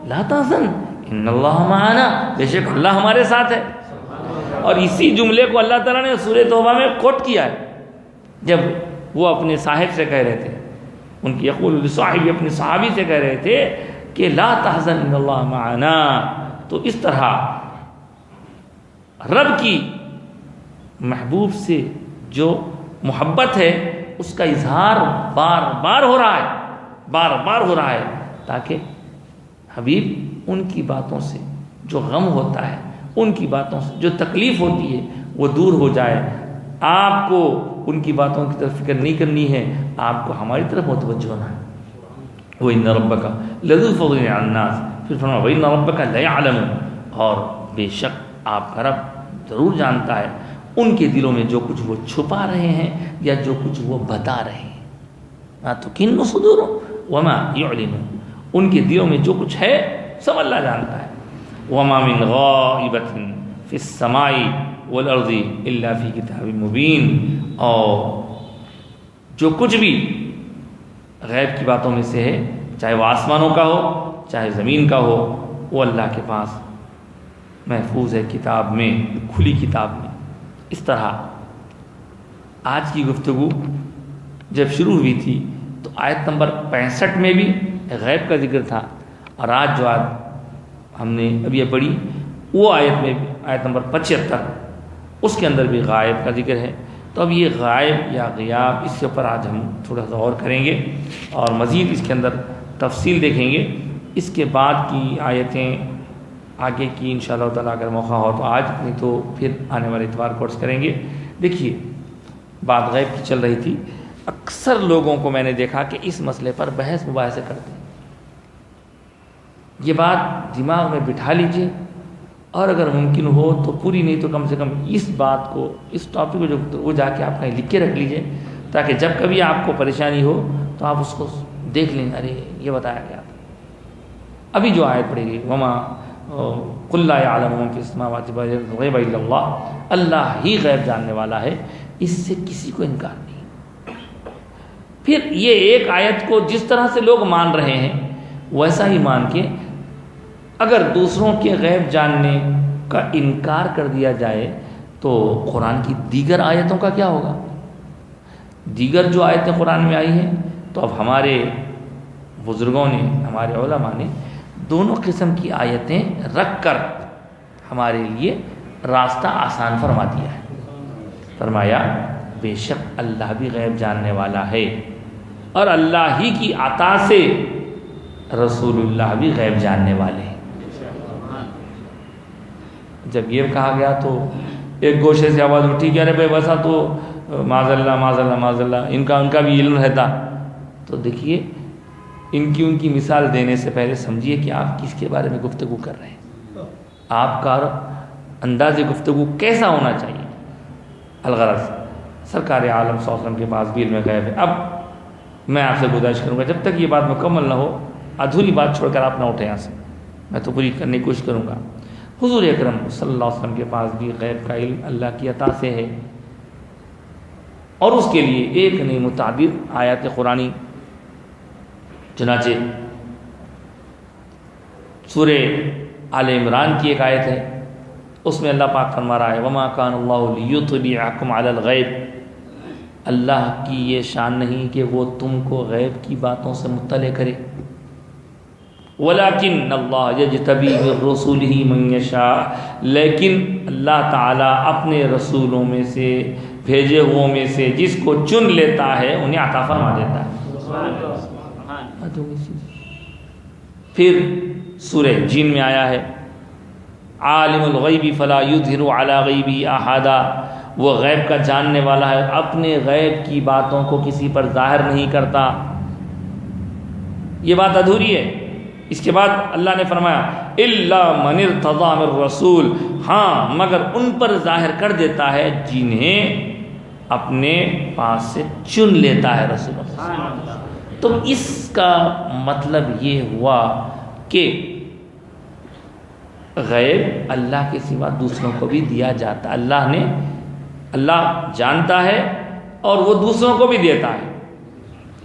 لا تحزن ان اللہ معنا, بے شک اللہ ہمارے ساتھ ہے. اور اسی جملے کو اللہ تعالیٰ نے سورہ توبہ میں کوٹ کیا ہے جب وہ اپنے صاحب سے کہہ رہے تھے, ان کی یقول صاحب اپنے صحابی سے کہہ رہے تھے کہ لا تحزن ان اللہ معنا. تو اس طرح رب کی محبوب سے جو محبت ہے اس کا اظہار بار بار ہو رہا ہے, تاکہ حبیب ان کی باتوں سے جو غم ہوتا ہے, ان کی باتوں سے جو تکلیف ہوتی ہے وہ دور ہو جائے. آپ کو ان کی باتوں کی طرف فکر نہیں کرنی ہے, آپ کو ہماری طرف متوجہ ہونا ہے. وَإِنَّ رَبَّكَ لَذُو فَضْلٍ عَلَى النَّاسِ. پھر فرمایا وَإِنَّ رَبَّكَ لَيَعْلَمُ, اور بے شک آپ کا رب ضرور جانتا ہے ان کے دلوں میں جو کچھ وہ چھپا رہے ہیں یا جو کچھ وہ بتا رہے ہیں. مَا تُكِنُّ صُدُورُهُمْ وَمَا يُعْلِنُونَ, ان کے دلوں میں جو کچھ ہے سب اللہ جانتا ہے. وَمَا مِنْ غَائِبَةٍ فِي السَّمَاءِ وَالْأَرْضِ إِلَّا فِي كِتَابٍ مُبِينٍ. اور جو کچھ بھی غیب کی باتوں میں سے ہے, چاہے وہ آسمانوں کا ہو چاہے زمین کا ہو, وہ اللہ کے پاس محفوظ ہے کتاب میں, کھلی کتاب میں. اس طرح آج کی گفتگو جب شروع ہوئی تھی تو آیت نمبر 65 میں بھی غیب کا ذکر تھا, اور آج جو ہم نے ابھی پڑھی وہ آیت میں بھی آیت نمبر 75 اس کے اندر بھی غائب کا ذکر ہے. تو اب یہ غائب یا غیاب اس کے اوپر آج ہم تھوڑا سا غور کریں گے اور مزید اس کے اندر تفصیل دیکھیں گے. اس کے بعد کی آیتیں آگے کی انشاءاللہ تعالیٰ اگر موقع ہو تو آج, نہیں تو پھر آنے والے اتوار کورس کریں گے. دیکھیے بات غیب کی چل رہی تھی. اکثر لوگوں کو میں نے دیکھا کہ اس مسئلے پر بحث مباحثے کرتے ہیں. یہ بات دماغ میں بٹھا لیجئے, اور اگر ممکن ہو تو پوری نہیں تو کم سے کم اس بات کو, اس ٹاپک کو جو وہ جا کے آپ کہیں لکھ کے رکھ لیجئے, تاکہ جب کبھی آپ کو پریشانی ہو تو آپ اس کو دیکھ لیں, ارے یہ بتایا گیا تھا. ابھی جو آیت پڑے گی وما قل لا يعلم من في السماوات والغیب الا اللہ, اللہ ہی غیب جاننے والا ہے, اس سے کسی کو انکار نہیں. پھر یہ ایک آیت کو جس طرح سے لوگ مان رہے ہیں ویسا ہی مان کے اگر دوسروں کے غیب جاننے کا انکار کر دیا جائے تو قرآن کی دیگر آیتوں کا کیا ہوگا؟ دیگر جو آیتیں قرآن میں آئی ہیں تو اب ہمارے بزرگوں نے، ہمارے علماء نے دونوں قسم کی آیتیں رکھ کر ہمارے لیے راستہ آسان فرما دیا ہے۔ فرمایا بے شک اللہ بھی غیب جاننے والا ہے اور اللہ ہی کی عطا سے رسول اللہ بھی غیب جاننے والے ہیں۔ جب یہ کہا گیا تو ایک گوشے سے آواز اٹھی کہ ارے بھائی ویسا تو معاذ اللہ معاذ اللہ معاذ اللہ ان کا بھی علم رہتا۔ تو دیکھیے ان کی مثال دینے سے پہلے سمجھیے کہ آپ کس کے بارے میں گفتگو کر رہے ہیں، آپ کا انداز گفتگو کیسا ہونا چاہیے۔ الغرض سرکار عالم صلی اللہ علیہ وسلم کے پاس بھی علم غیب ہے۔ اب میں آپ سے گزارش کروں گا جب تک یہ بات مکمل نہ ہو ادھوری بات چھوڑ کر آپ نہ اٹھیں یہاں سے، میں تو پوری کرنے کی کوشش کروں گا۔ حضور اکرم صلی اللہ علیہ وسلم کے پاس بھی غیب کا علم اللہ کی عطا سے ہے اور اس کے لیے ایک نہیں متعدد آیات قرآنی، چنانچہ سورہ آل عمران کی ایک آیت ہے، اس میں اللہ پاک فرما رہا ہے وما کان اللہ لیطلعکم علی الغیب، اللہ کی یہ شان نہیں کہ وہ تم کو غیب کی باتوں سے مطلع کرے، ولیکن اللہ یجتبی من رسولہ من یشاء، لیکن اللہ تعالیٰ اپنے رسولوں میں سے بھیجے ہوئوں میں سے جس کو چن لیتا ہے انہیں عطا فرما دیتا ہے۔ پھر سورہ جن میں آیا ہے عالم الغیب فلا یظہر علی غیبہ احدا، وہ غیب کا جاننے والا ہے اپنے غیب کی باتوں کو کسی پر ظاہر نہیں کرتا۔ یہ بات ادھوری ہے۔ اس کے بعد اللہ نے فرمایا الا من ارتضی من رسول، ہاں مگر ان پر ظاہر کر دیتا ہے جنہیں اپنے پاس سے چن لیتا ہے رسول اللہ۔ تو اس کا مطلب یہ ہوا کہ غیب اللہ کے سوا دوسروں کو بھی دیا جاتا، اللہ جانتا ہے اور وہ دوسروں کو بھی دیتا ہے،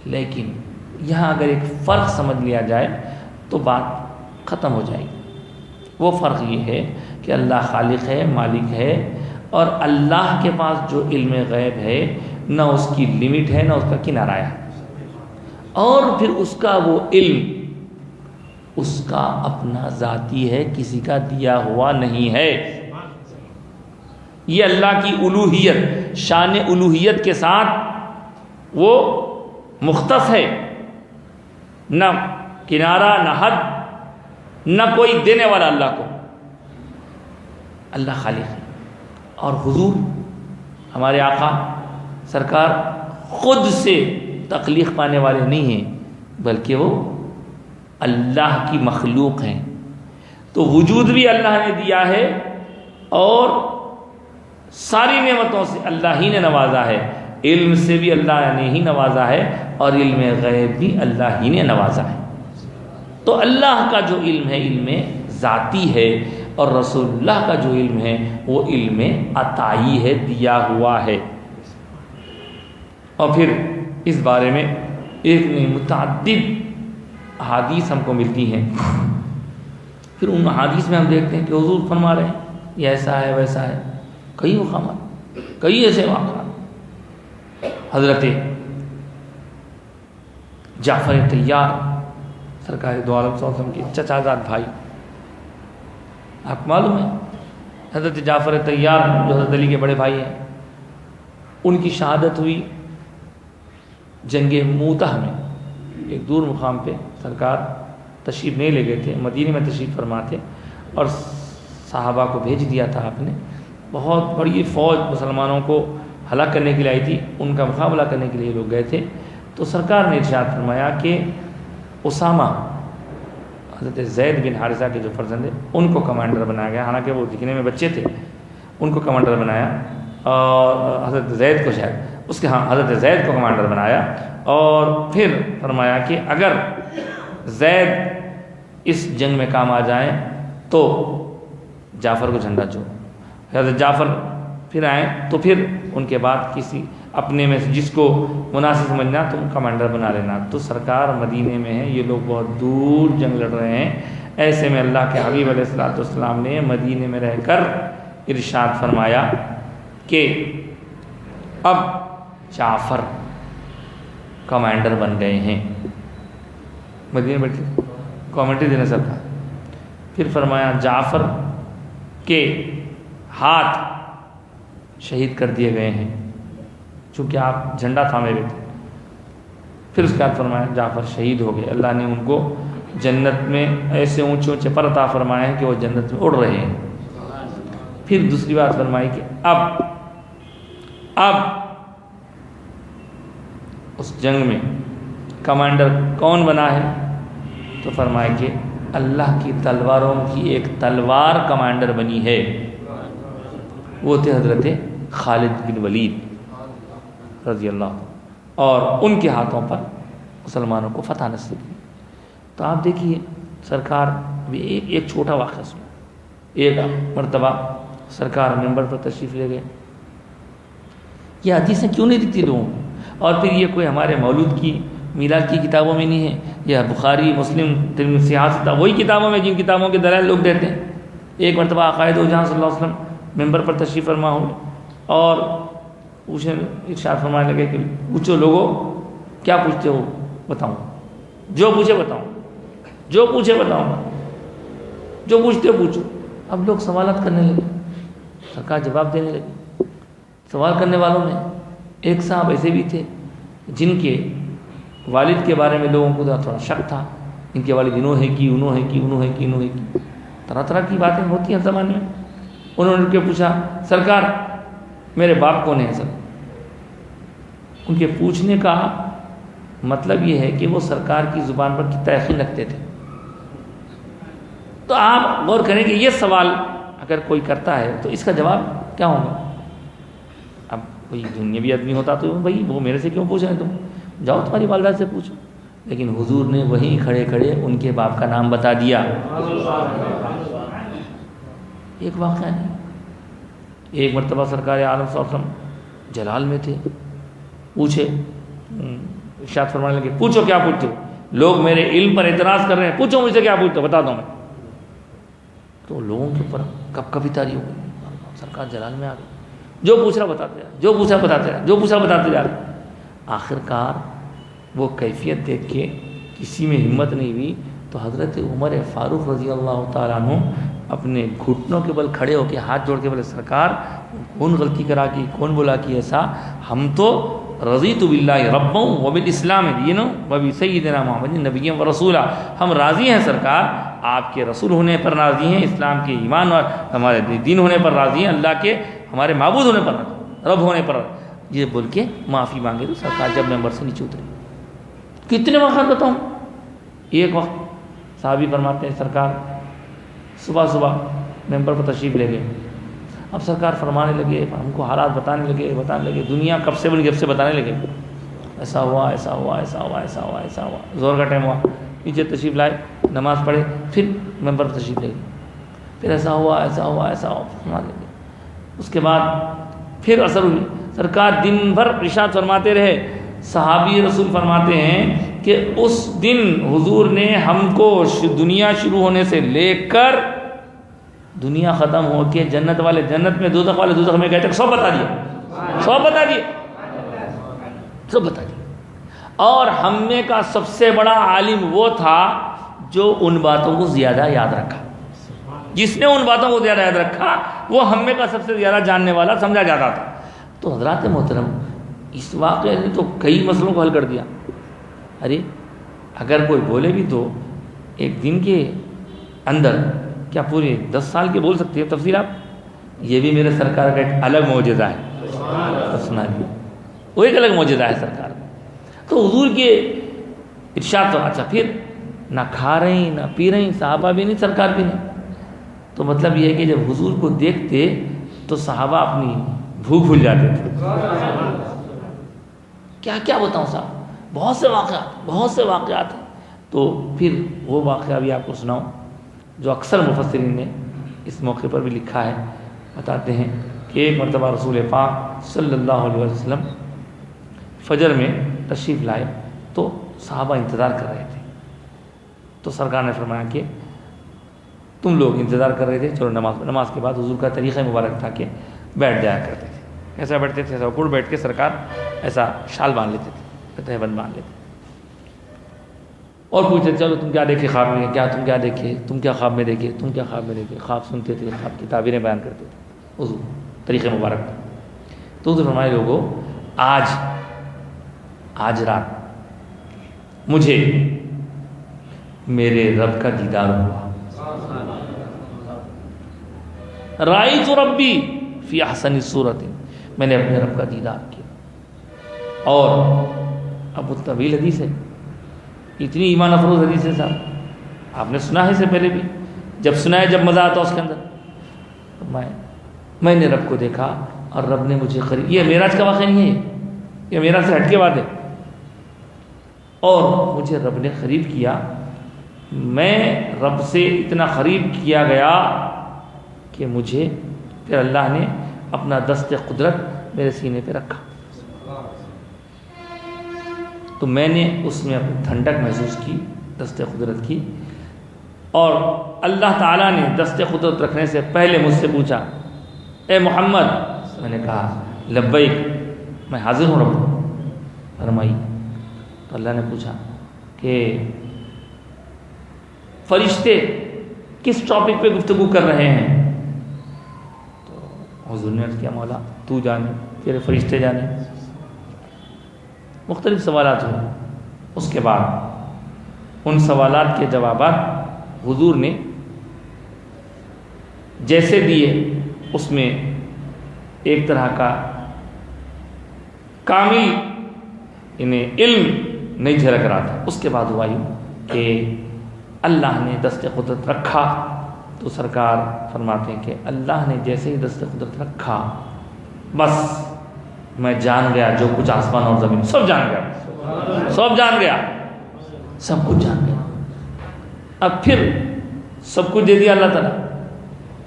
لیکن یہاں اگر ایک فرق سمجھ لیا جائے تو بات ختم ہو جائے گی۔ وہ فرق یہ ہے کہ اللہ خالق ہے، مالک ہے، اور اللہ کے پاس جو علم غیب ہے نہ اس کی لمٹ ہے نہ اس کا کنارہ ہے، اور پھر اس کا وہ علم اس کا اپنا ذاتی ہے، کسی کا دیا ہوا نہیں ہے۔ یہ اللہ کی الوہیت، شان الوہیت کے ساتھ وہ مختص ہے، نہ کنارہ نہ حد نہ کوئی دینے والا اللہ کو۔ اللہ خالق ہے، اور حضور ہمارے آقا سرکار خود سے تخلیق پانے والے نہیں ہیں بلکہ وہ اللہ کی مخلوق ہیں۔ تو وجود بھی اللہ نے دیا ہے اور ساری نعمتوں سے اللہ ہی نے نوازا ہے، علم سے بھی اللہ نے ہی نوازا ہے اور علم غیب بھی اللہ ہی نے نوازا ہے۔ تو اللہ کا جو علم ہے علم ذاتی ہے، اور رسول اللہ کا جو علم ہے وہ علم عطائی ہے، دیا ہوا ہے۔ اور پھر اس بارے میں ایک نہیں متعدد احادیث ہم کو ملتی ہیں۔ پھر ان احادیث میں ہم دیکھتے ہیں کہ حضور فرما رہے ہیں یہ ایسا ہے ویسا ہے، کئی مقامات، کئی ایسے واقعات۔ حضرت جعفر طیار سرکار دو عالم صلی اللہ علیہ وسلم کے چچا زاد بھائی، آپ کو معلوم ہے حضرت جعفر طیار جو حضرت علی کے بڑے بھائی ہیں، ان کی شہادت ہوئی جنگ موتہ میں۔ ایک دور مقام پہ سرکار تشریف نہیں لے گئے تھے، مدینے میں تشریف فرما تھے، اور صحابہ کو بھیج دیا تھا آپ نے۔ بہت بڑی فوج مسلمانوں کو ہلاک کرنے کے لیے آئی تھی، ان کا مقابلہ کرنے کے لیے لوگ گئے تھے۔ تو سرکار نے ارشاد فرمایا کہ اسامہ حضرت زید بن حارثہ کے جو فرزند ہیں ان کو کمانڈر بنایا گیا، حالانکہ وہ دکھنے میں بچے تھے، ان کو کمانڈر بنایا، اور حضرت زید کو شاید اس کے حضرت زید کو کمانڈر بنایا، اور پھر فرمایا کہ اگر زید اس جنگ میں کام آ جائیں تو جعفر کو جھنڈا چھوڑو۔ حضرت جعفر پھر آئیں تو پھر ان کے بعد اپنے میں سے جس کو مناسب سمجھنا تم کمانڈر بنا لینا. تو سرکار مدینے میں ہیں، یہ لوگ بہت دور جنگ لڑ رہے ہیں. ایسے میں اللہ کے حبیب علیہ الصلوۃ والسلام نے مدینے میں رہ کر ارشاد فرمایا کہ اب جعفر کمانڈر بن گئے ہیں. مدینے بیٹھے کامنٹری دینے سرکار. پھر فرمایا جعفر کے ہاتھ شہید کر دیے گئے ہیں چونکہ آپ جھنڈا تھامے ہوئے تھے. پھر اس کے بعد فرمایا جعفر شہید ہو گئے، اللہ نے ان کو جنت میں ایسے اونچے اونچے پر عطا فرمائے ہیں کہ وہ جنت میں اڑ رہے ہیں. پھر دوسری بات فرمائی کہ اب اس جنگ میں کمانڈر کون بنا ہے؟ تو فرمایا کہ اللہ کی تلواروں کی ایک تلوار کمانڈر بنی ہے، وہ تھے حضرت خالد بن ولید رضی اللہ عنہ، اور ان کے ہاتھوں پر مسلمانوں کو فتح نصیب ہوئی. تو آپ دیکھیے سرکار بھی ایک چھوٹا واقعہ سنا. ایک مرتبہ سرکار ممبر پر تشریف لے گئے. یہ حدیثیں کیوں نہیں دکھتی لوگوں کو؟ اور پھر یہ کوئی ہمارے مولود کی میلاد کی کتابوں میں نہیں ہے، یہ بخاری مسلم ترمذی سیاست وہی کتابوں میں جن کتابوں کے دلائل لوگ دیتے ہیں. ایک مرتبہ عقائد و جہاں صلی اللہ علیہ وسلم ممبر پر تشریف فرما ہوئے اور پوچھیں، ارشاد فرمانے لگے کہ پوچھو لوگوں کیا پوچھتے ہو بتاؤں، جو پوچھے بتاؤں، جو پوچھے بتاؤں گا، جو پوچھتے ہو پوچھو. اب لوگ سوالات کرنے لگے، سرکار جواب دینے لگے. سوال کرنے والوں میں ایک صاحب ایسے بھی تھے جن کے والد کے بارے میں لوگوں کو تھوڑا شک تھا، ان کے والد انہوں ہے کی طرح طرح کی باتیں ہوتی ہیں زمانے میں. انہوں نے پوچھا سرکار میرے باپ کون ہیں؟ سر ان کے پوچھنے کا مطلب یہ ہے کہ وہ سرکار کی زبان پر کتنا یقین رکھتے تھے. تو آپ غور کریں کہ یہ سوال اگر کوئی کرتا ہے تو اس کا جواب کیا ہوگا؟ اب کوئی دنیاوی آدمی ہوتا تو بھائی وہ میرے سے کیوں پوچھ رہے ہیں، تم جاؤ تمہاری والدہ سے پوچھو. لیکن حضور نے وہیں کھڑے کھڑے ان کے باپ کا نام بتا دیا. ایک واقعہ نہیں. ایک مرتبہ سرکار عالم صلی اللہ علیہ وسلم جلال میں تھے، پوچھے، ارشاد فرمانے لگے پوچھو کیا پوچھتے ہو، لوگ میرے علم پر اعتراض کر رہے ہیں، پوچھو مجھ سے کیا پوچھتے ہو بتا دوں میں. تو لوگوں کے اوپر کب کبھی تاری ہو گئی. سرکار جلال میں آ گئے، جو پوچھ رہا بتاتے رہا، جو پوچھا بتاتے رہا، جو پوچھا بتاتے جا رہے. آخر کار وہ کیفیت دیکھ کے کسی میں ہمت نہیں ہوئی تو حضرت عمر فاروق رضی اللہ تعالیٰ عنہ اپنے گھٹنوں کے بل کھڑے ہو کے ہاتھ جوڑ کے بولے سرکار کون غلطی کرا کی، کون بولا کہ ایسا، ہم تو رضیت باللہ ربا وبالاسلام دینا وبسیدنا محمد نبی و رسولہ، ہم راضی ہیں سرکار، آپ کے رسول ہونے پر راضی ہیں، اسلام کے ایمان اور ہمارے دین ہونے پر راضی ہیں، اللہ کے ہمارے معبود ہونے پر، رب ہونے پر، یہ بول کے معافی مانگے. تو سرکار جب ممبر سے نیچے اترے. کتنے وقت بتاؤں؟ ایک وقت صحابی فرماتے ہیں سرکار صبح صبح ممبر پر تشریف لے گئے. اب سرکار فرمانے لگے، ہم کو حالات بتانے لگے، دنیا کب سے بن گئی اب سے بتانے لگے، ایسا ہوا، زور کا ٹائم ہوا، نیچے تشریف لائے، نماز پڑھے، پھر ممبر پر تشریف لے گئے، پھر ایسا ہوا فرمانے لگے. اس کے بعد پھر اثر ہوئی. سرکار دن بھر ارشاد فرماتے رہے. صحابی رسول فرماتے ہیں کہ اس دن حضور نے ہم کو دنیا شروع ہونے سے لے کر دنیا ختم ہو کے جنت والے جنت میں، دوزخ والے دوزخ میں گئے تھے، سب بتا دیے. اور ہم میں کا سب سے بڑا عالم وہ تھا جو ان باتوں کو زیادہ یاد رکھا. جس نے ان باتوں کو زیادہ یاد رکھا وہ ہم میں کا سب سے زیادہ جاننے والا سمجھا جاتا تھا. تو حضرات محترم، اس واقعے نے تو کئی مسئلوں کو حل کر دیا. ارے اگر کوئی بولے بھی تو ایک دن کے اندر کیا پورے 10 سال کے بول سکتے ہیں تفسیر آپ؟ یہ بھی میرے سرکار کا ایک الگ معجزہ ہے. سنا بھی وہ ایک الگ معجزہ ہے سرکار. تو حضور کے ارشاد تو اچھا پھر نہ کھا رہے ہیں نہ پی رہے ہیں، صحابہ بھی نہیں، سرکار بھی نہیں. تو مطلب یہ ہے کہ جب حضور کو دیکھتے تو صحابہ اپنی بھوک بھول جاتے تھے. کیا کیا بتاؤں صاحب، بہت سے واقعات ہیں. تو پھر وہ واقعہ بھی آپ کو سناؤں جو اکثر مفسرین نے اس موقع پر بھی لکھا ہے. بتاتے ہیں کہ ایک مرتبہ رسول پاک صلی اللہ علیہ وسلم فجر میں تشریف لائے تو صحابہ انتظار کر رہے تھے، تو سرکار نے فرمایا کہ تم لوگ انتظار کر رہے تھے، چلو نماز کے بعد حضور کا طریقہ مبارک تھا کہ بیٹھ جایا کرتے تھے، ایسا بیٹھتے تھے، ایسا اوپر بیٹھ کے سرکار ایسا شال باندھ لیتے تھے، تہبند باندھ لیتے اور پوچھتے چلو تم کیا دیکھے خواب میں، کیا تم کیا دیکھے، تم کیا خواب میں دیکھے، تم کیا خواب میں دیکھے، خواب سنتے تھے، خواب کی تعبیریں بیان کرتے تھے حضور طریقہ مبارک تھا۔ تو حضور فرمائے لوگوں آج رات مجھے میرے رب کا دیدار ہوا، رأیت ربی فی احسن صورت، میں نے اپنے رب کا دیدار کیا۔ اور اب وہ طویل حدیث ہے، اتنی ایمان افروز حدیث ہے صاحب، آپ نے سنا ہے اس سے پہلے بھی، جب سنا ہے جب مزہ آتا اس کے اندر۔ میں نے رب کو دیکھا اور رب نے مجھے قریب، یہ معراج کا واقعہ نہیں ہے، یہ معراج سے ہٹ کے بات ہے، اور مجھے رب نے قریب کیا، میں رب سے اتنا قریب کیا گیا کہ مجھے پھر اللہ نے اپنا دست قدرت میرے سینے پہ رکھا، تو میں نے اس میں اپنی ٹھنڈک محسوس کی، دست قدرت کی، اور اللہ تعالیٰ نے دست قدرت رکھنے سے پہلے مجھ سے پوچھا اے محمد، میں نے کہا لبیک، میں حاضر ہوں رب، فرمائی، تو اللہ نے پوچھا کہ فرشتے کس ٹاپک پہ گفتگو کر رہے ہیں؟ تو حضور نے عرض کیا مولا تو جانے، تیرے فرشتے جانے۔ مختلف سوالات ہوئے، اس کے بعد ان سوالات کے جوابات حضور نے جیسے دیے، اس میں ایک طرح کا کامل انہیں علم نہیں جھلک رہا تھا۔ اس کے بعد ہوا یوں کہ اللہ نے دست قدرت رکھا، تو سرکار فرماتے ہیں کہ اللہ نے جیسے ہی دست قدرت رکھا، بس میں جان گیا جو کچھ آسمان اور زمین سب جان گیا، سب جان گیا، سب کچھ جان گیا۔ اب پھر سب کچھ دے دیا اللہ تعالیٰ،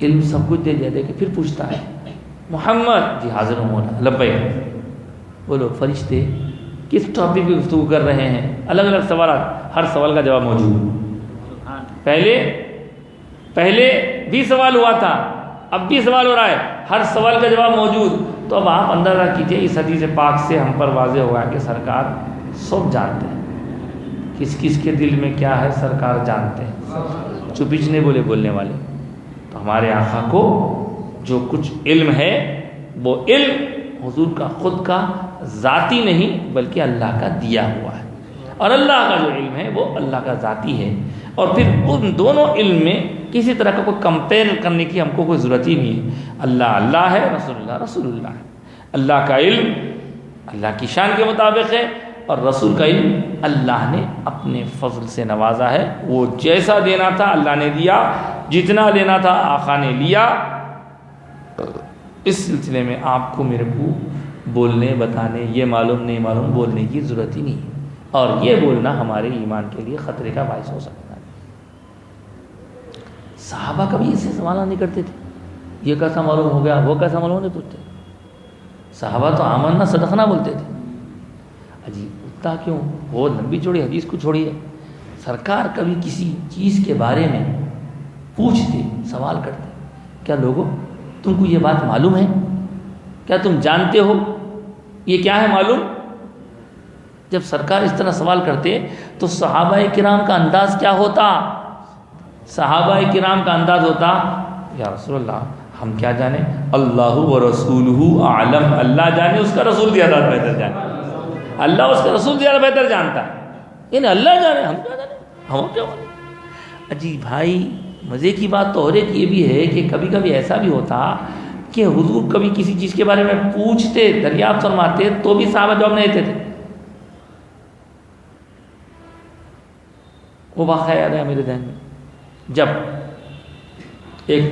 علم سب کچھ دے دیا، دیکھے پھر پوچھتا ہے محمد، جی حاضر ہوں مولا، لبیک، بولو فرشتے کس ٹاپک پہ گفتگو کر رہے ہیں؟ الگ الگ سوالات، ہر سوال کا جواب موجود۔ پہلے بھی سوال ہوا تھا، اب بھی سوال ہو رہا ہے، ہر سوال کا جواب موجود۔ تو اب آپ اندازہ کیجئے، اس حدیث پاک سے ہم پر واضح ہوا کہ سرکار سب جانتے ہیں، کس کس کے دل میں کیا ہے سرکار جانتے ہیں، چپچ نہیں بولے بولنے والے۔ تو ہمارے آقا کو جو کچھ علم ہے، وہ علم حضور کا خود کا ذاتی نہیں بلکہ اللہ کا دیا ہوا ہے، اور اللہ کا جو علم ہے وہ اللہ کا ذاتی ہے، اور پھر ان دونوں علم میں کسی طرح کا کوئی کمپیئر کرنے کی ہم کو کوئی ضرورت ہی نہیں ہے۔ اللہ اللہ ہے، رسول اللہ ہے، اللہ کا علم اللہ کی شان کے مطابق ہے، اور رسول کا علم اللہ نے اپنے فضل سے نوازا ہے، وہ جیسا دینا تھا اللہ نے دیا، جتنا لینا تھا آقا نے لیا۔ اس سلسلے میں آپ کو میرے کو بولنے بتانے، یہ معلوم نہیں معلوم بولنے کی ضرورت ہی نہیں ہے، اور یہ بولنا ہمارے ایمان کے لیے خطرے کا باعث ہو سکتا ہے۔ صحابہ کبھی اسے سوال نہیں کرتے تھے، یہ کیسا معلوم ہو گیا، وہ کیسا معلوم نہیں پوچھتے۔ صحابہ تو آمنا صدقنا بولتے تھے۔ عجیب اتنا کیوں؟ وہ لمبی چوڑی حدیث کو چھوڑیے، سرکار کبھی کسی چیز کے بارے میں پوچھتے، سوال کرتے، کیا لوگوں تم کو یہ بات معلوم ہے؟ کیا تم جانتے ہو یہ کیا ہے معلوم؟ جب سرکار اس طرح سوال کرتے تو صحابہ کرام کا انداز کیا ہوتا؟ صحابہ کرام کا انداز ہوتا، یا رسول اللہ ہم کیا جانے، اللہ و رسولہ اعلم، اللہ جانے اس کا رسول زیادہ بہتر جانے، اللہ اس کا رسول زیادہ بہتر جانتا ہے، یعنی اللہ جانے ہم کیا جانے، ہم کیا جانے۔ عجیب بھائی، مزے کی بات تو اور ایک یہ بھی ہے کہ کبھی کبھی ایسا بھی ہوتا کہ حضور کبھی کسی چیز کے بارے میں پوچھتے، دریافت فرماتے، تو بھی صحابہ جواب نہیں دیتے تھے۔ وہ واقعہ یاد ہے میرے ذہن میں، جب ایک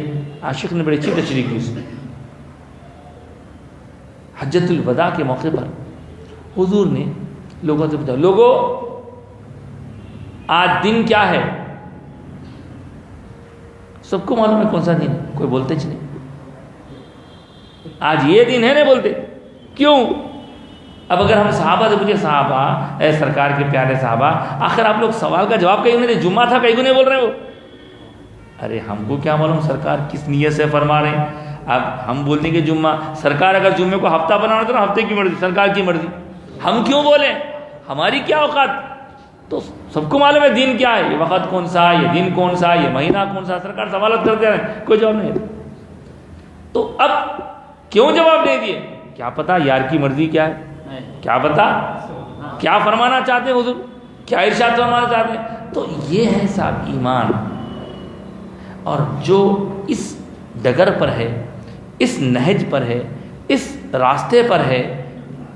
عاشق نے بڑی اچھی تشریح کی، اس میں حجۃ الوداع کے موقع پر حضور نے لوگوں سے پوچھا، لوگوں آج دن کیا ہے؟ سب کو معلوم ہے کون سا دن ہے، کوئی بولتے نہیں، آج یہ دن ہے نہیں بولتے، کیوں؟ اب اگر ہم صحابہ سے پوچھیں صحابہ اے سرکار کے پیارے صحابہ آخر آپ لوگ سوال کا جواب کہیں نہیں جمعہ تھا کہیں نہیں بول رہے ہو؟ ارے ہم کو کیا معلوم سرکار کس نیت سے فرما رہے ہیں. اب ہم بولتے ہیں کہ جمعہ سرکار اگر جمعے کو ہفتہ بنانا تو ہفتے کی مرضی سرکار کی مرضی ہم کیوں بولیں ہماری کیا اوقات. تو سب کو معلوم ہے دین کیا ہے یہ وقت کون سا یہ دن کون سا یہ مہینہ کون سا سرکار سوالات کرتے رہے کوئی جواب نہیں. تو اب کیوں جواب دے دیے کیا پتا یار کی مرضی کیا ہے کیا پتا کیا فرمانا چاہتے ہیں حضور کیا ارشاد فرمانا چاہتے ہیں. تو یہ ہے صاحب ایمان. اور جو اس ڈگر پر ہے اس نہج پر ہے اس راستے پر ہے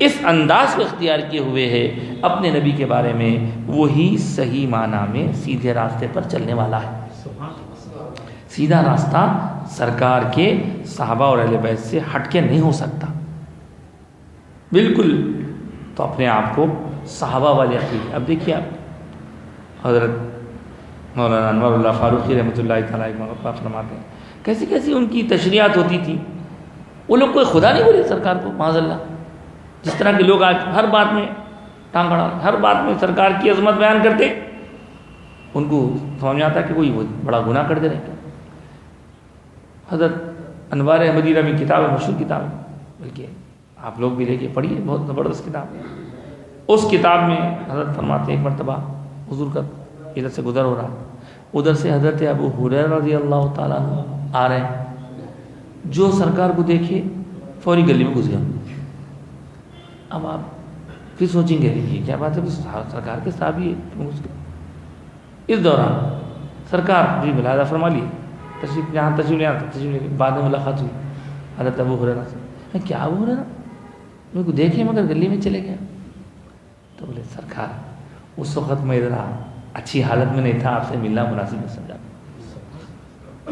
اس انداز کو اختیار کیے ہوئے ہے اپنے نبی کے بارے میں وہی صحیح معنی میں سیدھے راستے پر چلنے والا ہے. سیدھا راستہ سرکار کے صحابہ اور اہل بیت سے ہٹ کے نہیں ہو سکتا بالکل. تو اپنے آپ کو صحابہ والے عقیدے. اب دیکھیے آپ حضرت مولانا انور اللہ فاروقی رحمۃ اللہ تعالیٰ فرماتے ہیں کیسی کیسی ان کی تشریحات ہوتی تھی. وہ لوگ کوئی خدا نہیں بولے سرکار کو معاذ اللہ. جس طرح کے لوگ آج ہر بات میں ٹانگ اڑا ہر بات میں سرکار کی عظمت بیان کرتے ان کو سمجھ میں آتا کہ کوئی بڑا گناہ کر دے رہے. حضرت انوار احمدی رحمی کتاب ہے مشہور کتاب ہے بلکہ آپ لوگ بھی لے کے پڑھیے بہت زبردست کتاب ہے. اس کتاب میں حضرت فرماتے ایک مرتبہ حضور کا ادھر سے گزر ہو رہا ادھر سے حضرت ابو ہریرہ رضی اللہ تعالیٰ عنہ آ رہے ہیں جو سرکار کو دیکھے فوری گلی میں گھس گیا. اب آپ پھر سوچیں گے یہ کیا بات ہے سرکار کے صحابی گھس گئے. اس دوران سرکار جی ملاحظہ فرما لیے تشریف جہاں تشریف لے تشریف بعد میں ملاقات ہوئی حضرت ابو ہریرہ سے کیا ابو ہریرہ میرے کو دیکھے مگر گلی میں چلے گیا. تو بولے سرکار اس وقت میں ذرا اچھی حالت میں نہیں تھا آپ سے ملنا مناسب نہیں سمجھا.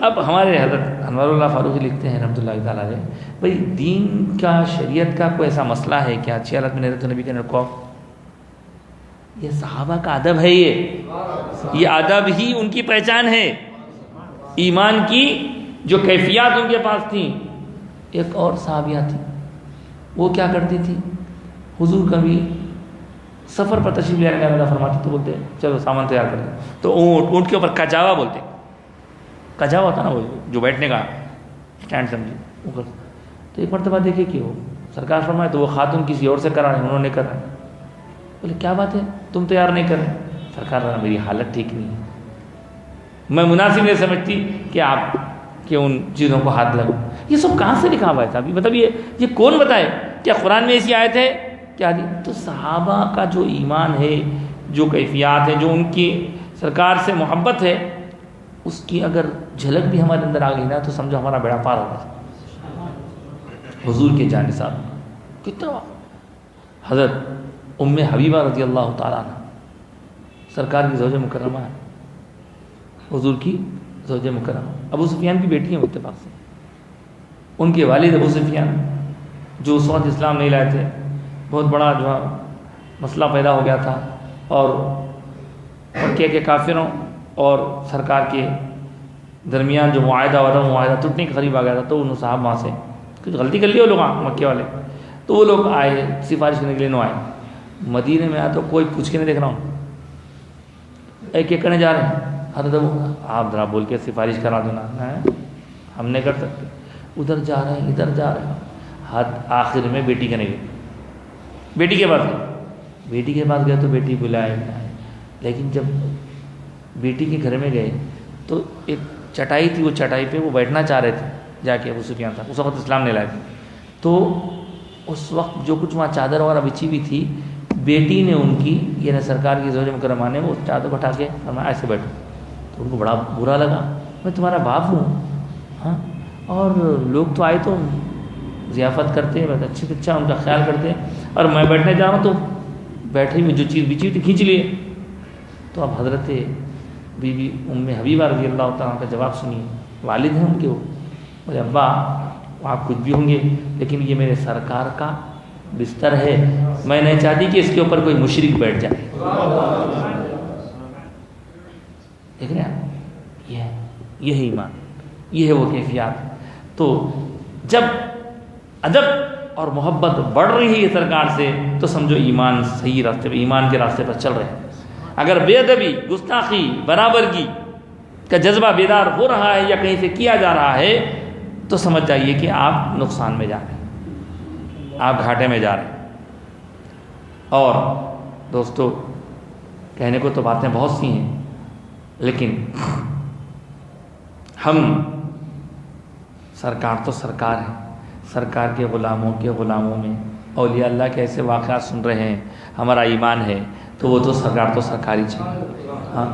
اب ہمارے حضرت انور اللہ فاروقی لکھتے ہیں رحمۃ اللہ تعالیٰ علیہ بھائی دین کا شریعت کا کوئی ایسا مسئلہ ہے کہ اچھی حالت میں نہیں رہتے نبی کے رکھو. یہ صحابہ کا ادب ہے یہ ادب ہی ان کی پہچان ہے. ایمان کی جو کیفیات ان کے پاس تھیں. ایک اور صحابیہ تھی وہ کیا کرتی تھی حضور کبھی سفر پر تشریف لے آنے کا فرماتے تو بولتے چلو سامان تیار کر دیں. تو اونٹ کے اوپر کجاوا بولتے کجاوا ہوتا نا وہ جو بیٹھنے کا اسٹینڈ سمجھے اوپر. تو ایک مرتبہ دیکھے کہ وہ سرکار فرمائے تو وہ خاتون کسی اور سے کرا رہے انہوں نے کرا. بولے کیا بات ہے تم تیار نہیں کر رہے. سرکار میری حالت ٹھیک نہیں ہے میں مناسب نہیں سمجھتی کہ آپ کے ان چیزوں کو ہاتھ لگو. یہ سب کہاں سے لکھا ہوا ہے صاحب مطلب یہ کون بتائے کیا قرآن میں ایسی آیت ہے کیا دی. تو صحابہ کا جو ایمان ہے جو کیفیات ہے جو ان کی سرکار سے محبت ہے اس کی اگر جھلک بھی ہمارے اندر آ گئی نا تو سمجھو ہمارا بیڑا پار ہوگا. حضور کے جانصاب کتنا حضرت ام حبیبہ رضی اللہ تعالیٰ عنہ سرکار کی زوج مکرمہ ہے حضور کی زوج مکرمہ ابو سفیان کی بیٹی ہیں اتفاق سے. ان کے والد ابو سفیان جو اس وقت اسلام نہیں لائے تھے بہت بڑا جو ہے مسئلہ پیدا ہو گیا تھا اور مکے کے کافروں اور سرکار کے درمیان جو معاہدہ ہوا تھا معاہدہ ٹوٹنے کے قریب آ گیا تھا. تو انہوں صاحب وہاں سے کچھ غلطی کر لی وہ لوگ مکے والے تو وہ لوگ آئے سفارش کرنے کے لیے نہ آئے. مدینے میں آئے تو کوئی پوچھ کے نہیں دیکھ رہا ہوں ایک ایک کرنے جا رہے ہیں. آپ ذرا بول کے سفارش کرا دینا ہم نہیں کر سکتے. ادھر جا رہے ہیں ادھر جا رہے ہیں حد آخر میں بیٹی کے نہیں گئے. بیٹی کے پاس گئے بیٹی کے پاس گئے تو بیٹی بلائے لیکن جب بیٹی کے گھر میں گئے تو ایک چٹائی تھی وہ چٹائی پہ وہ بیٹھنا چاہ رہے تھے جا کے ابو سفیان تھا اس وقت اسلام نہیں لائے تھے. تو اس وقت جو کچھ وہاں چادر وغیرہ بچھی ہوئی تھی بیٹی نے ان کی یعنی سرکار کی زوج مکرمہ نے وہ چادر اٹھا کے فرمایا ایسے بیٹھو. تو ان کو بڑا برا لگا میں تمہارا باپ ہوں ہاں اور لوگ تو آئے تو ضیافت کرتے بہت اچھے سے اچھا ان کا خیال کرتے اور میں بیٹھنے جا رہا ہوں تو بیٹھے ہوئے جو چیز بچی ہوئی تھی کھینچ لیے. تو اب حضرت بی بی ام حبیبہ رضی اللہ تعالیٰ کا جواب سنیے. والد ہیں ان کے وہ بولے ابا آپ کچھ بھی ہوں گے لیکن یہ میرے سرکار کا بستر ہے میں نہیں چاہتی کہ اس کے اوپر کوئی مشرک بیٹھ جائے. دیکھ رہے ہیں یہ ہے ایمان یہ ہے وہ کیفیات. تو جب ادب اور محبت بڑھ رہی ہے سرکار سے تو سمجھو ایمان صحیح راستے پہ، ایمان کے راستے پر چل رہے ہیں۔ اگر بے ادبی، گستاخی، برابرگی کا جذبہ بیدار ہو رہا ہے یا کہیں سے کیا جا رہا ہے تو سمجھ جائیے کہ آپ نقصان میں جا رہے ہیں، آپ گھاٹے میں جا رہے ہیں۔ اور دوستو کہنے کو تو باتیں بہت سی ہیں، لیکن ہم سرکار تو سرکار ہے، سرکار کے غلاموں کے غلاموں میں اولیاء اللہ کے ایسے واقعات سن رہے ہیں، ہمارا ایمان ہے تو وہ تو سرکار تو سرکار ہی چاہیے۔ ہاں،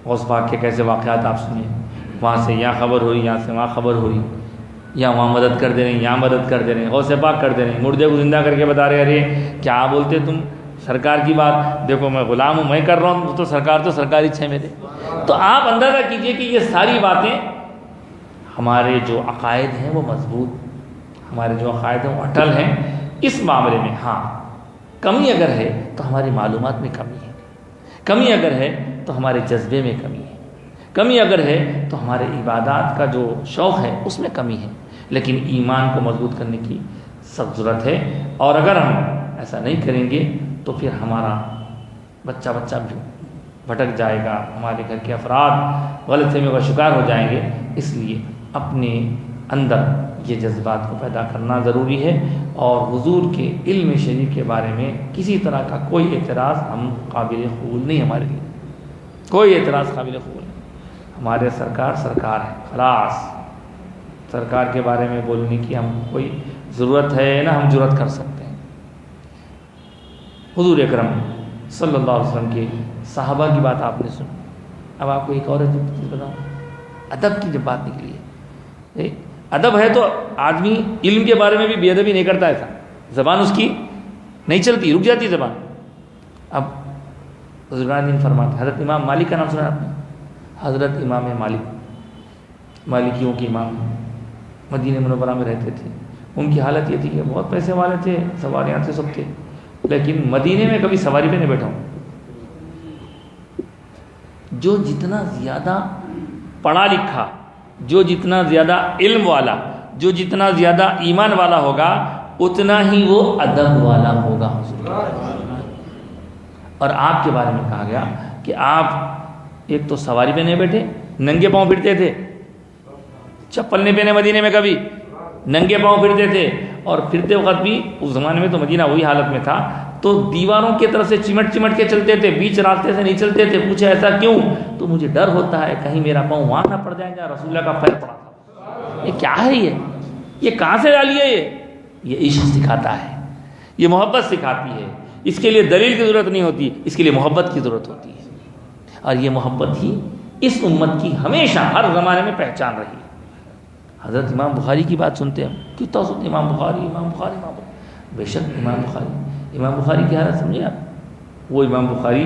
غوث پاک کے کیسے واقعات آپ سنیں، وہاں سے یہاں خبر ہوئی، یہاں سے وہاں خبر ہوئی، یا وہاں مدد کر دے رہے ہیں، یہاں مدد کر دے رہے ہیں، غوث پاک کر دے رہے ہیں، مردے کو زندہ کر کے بتا رہے ارے کیا بولتے تم سرکار کی بات، دیکھو میں غلام ہوں، میں کر رہا ہوں، تو سرکار ہی ہے میرے۔ تو آپ اندازہ کیجئے کہ یہ ساری باتیں ہمارے جو عقائد ہیں وہ مضبوط، ہمارے جو عقائد ہیں وہ اٹل ہیں۔ اس معاملے میں ہاں کمی اگر ہے تو ہماری معلومات میں کمی ہے، کمی اگر ہے تو ہمارے جذبے میں کمی ہے، کمی اگر ہے تو ہمارے عبادات کا جو شوق ہے اس میں کمی ہے، لیکن ایمان کو مضبوط کرنے کی سخت ضرورت ہے۔ اور اگر ہم ایسا نہیں کریں گے تو پھر ہمارا بچہ بھی بھٹک جائے گا، ہمارے گھر کے افراد غلط فہمیوں کا شکار ہو جائیں گے۔ اس لیے اپنے اندر یہ جذبات کو پیدا کرنا ضروری ہے، اور حضور کے علم شریف کے بارے میں کسی طرح کا کوئی اعتراض ہم قابل قبول نہیں، ہمارے لیے کوئی اعتراض قابل قبول نہیں۔ ہمارے سرکار ہے، خلاص سرکار کے بارے میں بولنے کی ہم کوئی ضرورت ہے نہ ہم جرأت کر سکتے ہیں۔ حضور اکرم صلی اللہ علیہ وسلم کے صحابہ کی بات آپ نے سنی، اب آپ کو ایک اور چیز بتاؤں، ادب کی جب بات نکلی ہے، ادب ہے تو آدمی علم کے بارے میں بھی بے ادبی نہیں کرتا، ایسا زبان اس کی نہیں چلتی، رک جاتی زبان۔ اب بزرگان دین فرماتے، حضرت امام مالک کا نام سنا آپ نے، حضرت امام مالک مالکیوں کے امام مدینہ منورہ میں رہتے تھے۔ ان کی حالت یہ تھی کہ بہت پیسے والے تھے، سواریاں تھے، سب تھے، لیکن مدینے میں کبھی سواری پہ نہیں بیٹھا ہوں۔ جو جتنا زیادہ پڑھا لکھا، جو جتنا زیادہ علم والا، جو جتنا زیادہ ایمان والا ہوگا اتنا ہی وہ ادب والا ہوگا حضور۔ اور آپ کے بارے میں کہا گیا کہ آپ ایک تو سواری پہ نہیں بیٹھے، ننگے پاؤں پھرتے تھے، چپل نہیں پہنے مدینے میں، کبھی ننگے پاؤں پھرتے تھے، اور پھرتے وقت بھی اس زمانے میں تو مدینہ وہی حالت میں تھا تو دیواروں کی طرف سے چمٹ کے چلتے تھے، بیچ راستے سے نہیں چلتے تھے۔ پوچھا ایسا کیوں؟ تو مجھے ڈر ہوتا ہے کہیں میرا پاؤں وہاں نہ پڑ جائے جہاں رسول اللہ کا پیر پڑا تھا۔ یہ کیا ہے؟ یہ کہاں سے ڈالی ہے؟ یہ عشق سکھاتا ہے، یہ محبت سکھاتی ہے۔ اس کے لیے دلیل کی ضرورت نہیں ہوتی، اس کے لیے محبت کی ضرورت ہوتی ہے، اور یہ محبت ہی اس امت کی ہمیشہ ہر زمانے میں پہچان رہی ہے۔ حضرت امام بخاری کی بات سنتے ہیں، کتنا سنتے امام بخاری۔ بے شک امام بخاری کی حالت سمجھے آپ، وہ امام بخاری،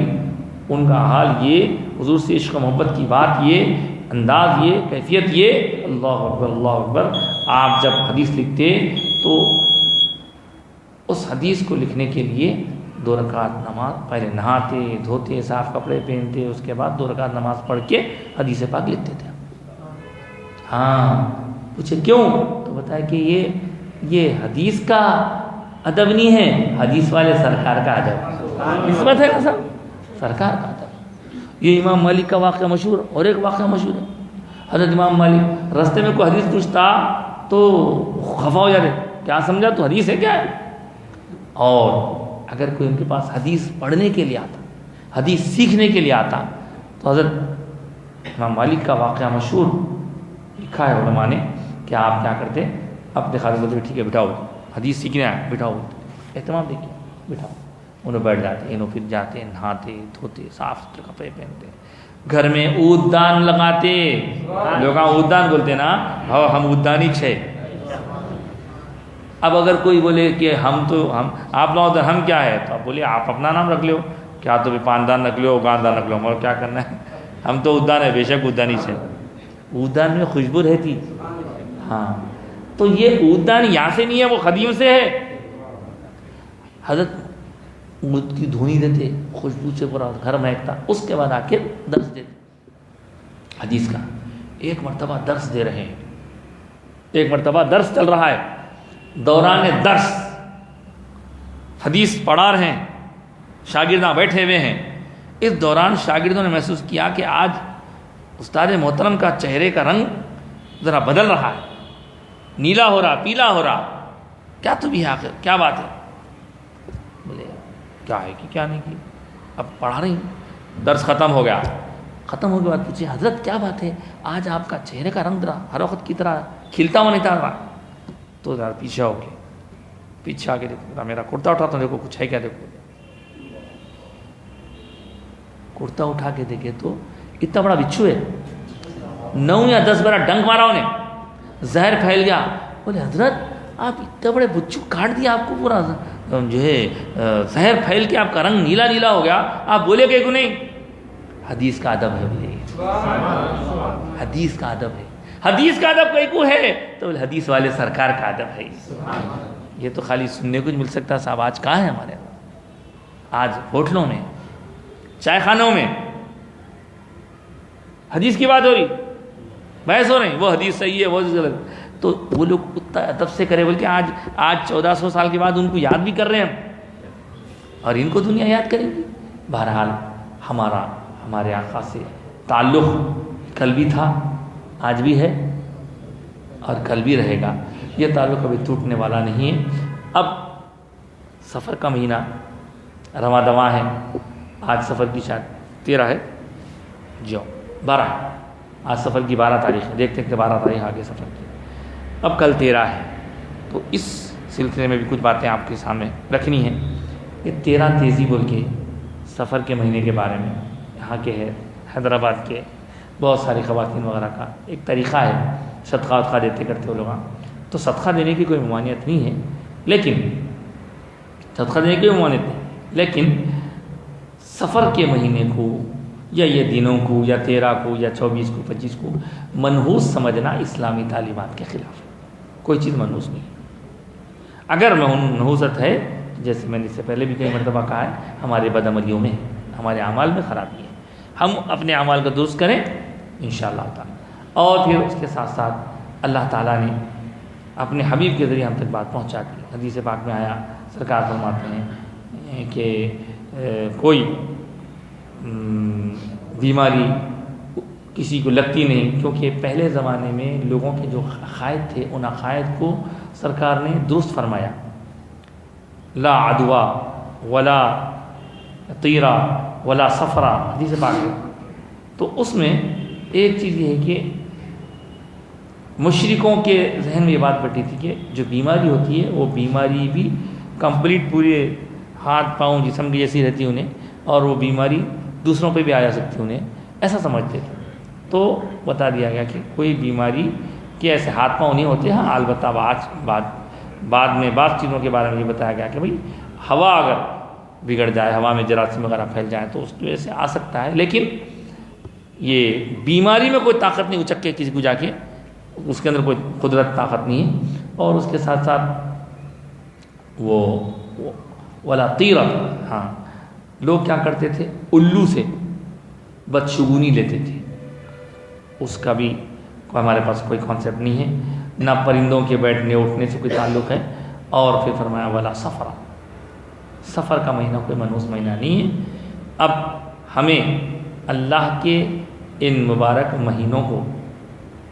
ان کا حال یہ، حضور سے عشق و محبت کی بات یہ، انداز یہ، کیفیت یہ، اللہ اکبر اللہ اکبر۔ آپ جب حدیث لکھتے تو اس حدیث کو لکھنے کے لیے 2 رکعت نماز، پہلے نہاتے دھوتے صاف کپڑے پہنتے، اس کے بعد 2 رکعت نماز پڑھ کے حدیث پاک لکھتے تھے۔ ہاں پوچھے کیوں؟ تو بتایا کہ یہ حدیث کا ادب نہیں ہے، حدیث والے سرکار کا ادب، نسبت ہے نا سب، سرکار کا ادب۔ یہ امام مالک کا واقعہ مشہور، اور ایک واقعہ مشہور ہے، حضرت امام مالک راستے میں کوئی حدیث پوچھتا تو خفا ہو جاتے، کیا سمجھا تو حدیث ہے کیا ہے؟ اور اگر کوئی ان کے پاس حدیث پڑھنے کے لیے آتا، حدیث سیکھنے کے لیے آتا، تو حضرت امام مالک کا واقعہ مشہور لکھا ہے علماء نے کہ آپ کیا کرتے، اپنے خادم بولتے ٹھیک ہے بٹھاؤ، حدیث سیکھنے آئے، بٹھاؤ، اہتمام دیکھیے، بٹھاؤ، انہوں بیٹھ جاتے، انہوں پھر جاتے، نہاتے دھوتے صاف ستھرے کپڑے پہنتے، گھر میں عود دان لگاتے، لوگ عود دان بولتے نا، ہم عود دانی چھے۔ اب اگر کوئی بولے کہ آپ لوگ ہم کیا ہے، تو آپ بولے آپ اپنا نام رکھ لو، کیا تو پاندان رکھ لو، گاندان رکھ لو، مگر کیا کرنا ہے، ہم تو عود دان ہے، بے شک عود دانی چھے۔ عود دان میں خوشبو رہتی، ہاں، تو یہ عود دان یہاں سے نہیں ہے، وہ قدیم سے ہے۔ حضرت عود کی دھونی دیتے، خوشبو سے پورا گھر مہکتا، اس کے بعد آ کے درس دیتے حدیث کا۔ ایک مرتبہ درس دے رہے ہیں، ایک مرتبہ درس چل رہا ہے، دوران درس حدیث پڑھا رہے ہیں، شاگرداں بیٹھے ہوئے ہیں، اس دوران شاگردوں نے محسوس کیا کہ آج استاد محترم کا چہرے کا رنگ ذرا بدل رہا ہے، نیلا ہو رہا، پیلا ہو رہا، کیا تو بھی ہے آخر، کیا بات ہے؟ بولے کیا ہے کہ کیا نہیں کی، اب پڑھا رہی ہوں، درس ختم ہو گیا، ختم ہونے کے بعد پوچھے حضرت کیا بات ہے، آج آپ کا چہرے کا رنگ ذرا ہر وقت کی طرح کھلتا ہوا نہیں رہا، تو ذرا پیچھے ہو کے پیچھے آ کے دیکھو، میرا کرتا اٹھاتا ہوں، دیکھو کچھ ہے کیا، دیکھو کرتا اٹھا کے دیکھے تو اتنا بڑا بچھو ہے، 9 یا 10 بارہ ڈنک مارا انہیں، زہر پھیل گیا۔ بولے حضرت آپ اتنا بڑے بچھو کاٹ دیا، آپ کو پورا جو ہے زہر پھیل کے آپ کا رنگ نیلا نیلا ہو گیا، آپ بولے کہ نہیں؟ حدیث کا ادب ہے، بولے حدیث کا ادب ہے، حدیث کا ادب کوئی کو ہے تو بولے حدیث والے سرکار کا ادب ہے۔ یہ تو خالی سننے کو مل سکتا صاحب، آج کہاں ہے ہمارے، آج ہوٹلوں میں، چائے خانوں میں حدیث کی بات ہو رہی، بحث ہو رہی، وہ حدیث صحیح ہے وہ غلط، تو وہ لوگ اتنا ادب سے کرے، بلکہ آج 1400 سال کے بعد ان کو یاد بھی کر رہے ہیں اور ان کو دنیا یاد کرے گی۔ بہرحال ہمارے آقا سے تعلق کل بھی تھا، آج بھی ہے اور کل بھی رہے گا، یہ تعلق ابھی ٹوٹنے والا نہیں ہے۔ اب سفر کا مہینہ رواں دواں ہے، آج سفر کی شاید 13 ہے، 12 آج سفر کی 12 تاریخ ہے، دیکھتے ہیں کہ 12 تاریخ آگے سفر کی، اب کل 13 ہے، تو اس سلسلے میں بھی کچھ باتیں آپ کے سامنے رکھنی ہیں۔ یہ 13 تیزی بول کے سفر کے مہینے کے بارے میں یہاں کے ہے حیدرآباد کے بہت ساری خواتین وغیرہ کا ایک طریقہ ہے، صدقہ ودقہ دیتے کرتے وہ لوگ، تو صدقہ دینے کی کوئی ممانعت نہیں ہے، لیکن صدقہ دینے کی ممانعت نہیں، لیکن سفر کے مہینے کو یا یہ دنوں کو یا 13 کو یا 24 کو 25 کو منحوس سمجھنا اسلامی تعلیمات کے خلاف ہے، کوئی چیز منحوس نہیں۔ اگر منحوست ہے، جیسے میں نے اس سے پہلے بھی کئی مرتبہ کہا ہے، ہمارے بدعملیوں میں، ہمارے اعمال میں خرابی ہے، ہم اپنے اعمال کو درست کریں انشاءاللہ تعالی، اور پھر اس کے ساتھ ساتھ اللہ تعالیٰ نے اپنے حبیب کے ذریعے ہم تک بات پہنچا دی۔ حدیث پاک میں آیا، سرکار فرماتے ہیں کہ کوئی بیماری کسی کو لگتی نہیں، کیونکہ پہلے زمانے میں لوگوں کے جو عقائد تھے ان عقائد کو سرکار نے درست فرمایا، لا عدوا ولا طیرہ ولا صفرا، حدیث پاک ہے۔ تو اس میں ایک چیز یہ ہے کہ مشرکوں کے ذہن میں یہ بات بیٹھی تھی کہ جو بیماری ہوتی ہے وہ بیماری بھی کمپلیٹ پورے ہاتھ پاؤں جسم کی جیسی رہتی انہیں، اور وہ بیماری دوسروں پہ بھی آ جا سکتی انہیں، ایسا سمجھتے تھے۔ تو بتا دیا گیا کہ کوئی بیماری کے ایسے ہاتھ پاؤں نہیں ہوتے، ہاں البتہ بعد میں بعض چیزوں کے بارے میں یہ بتایا گیا کہ بھئی ہوا اگر بگڑ جائے، ہوا میں جراثیم وغیرہ پھیل جائیں تو اس کی وجہ سے آ سکتا ہے، لیکن یہ بیماری میں کوئی طاقت نہیں اچک کے کسی کو جا کے، اس کے اندر کوئی قدرت طاقت نہیں ہے۔ اور اس کے ساتھ ساتھ وہ ولا طیرہ، ہاں لوگ کیا کرتے تھے، الو سے بدشگونی لیتے تھے، اس کا بھی ہمارے پاس کوئی کانسیپٹ نہیں ہے، نہ پرندوں کے بیٹھنے اٹھنے سے کوئی تعلق ہے۔ اور پھر فرمایا ولا صفرا، سفر کا مہینہ کوئی منحوس مہینہ نہیں ہے۔ اب ہمیں اللہ کے ان مبارک مہینوں کو،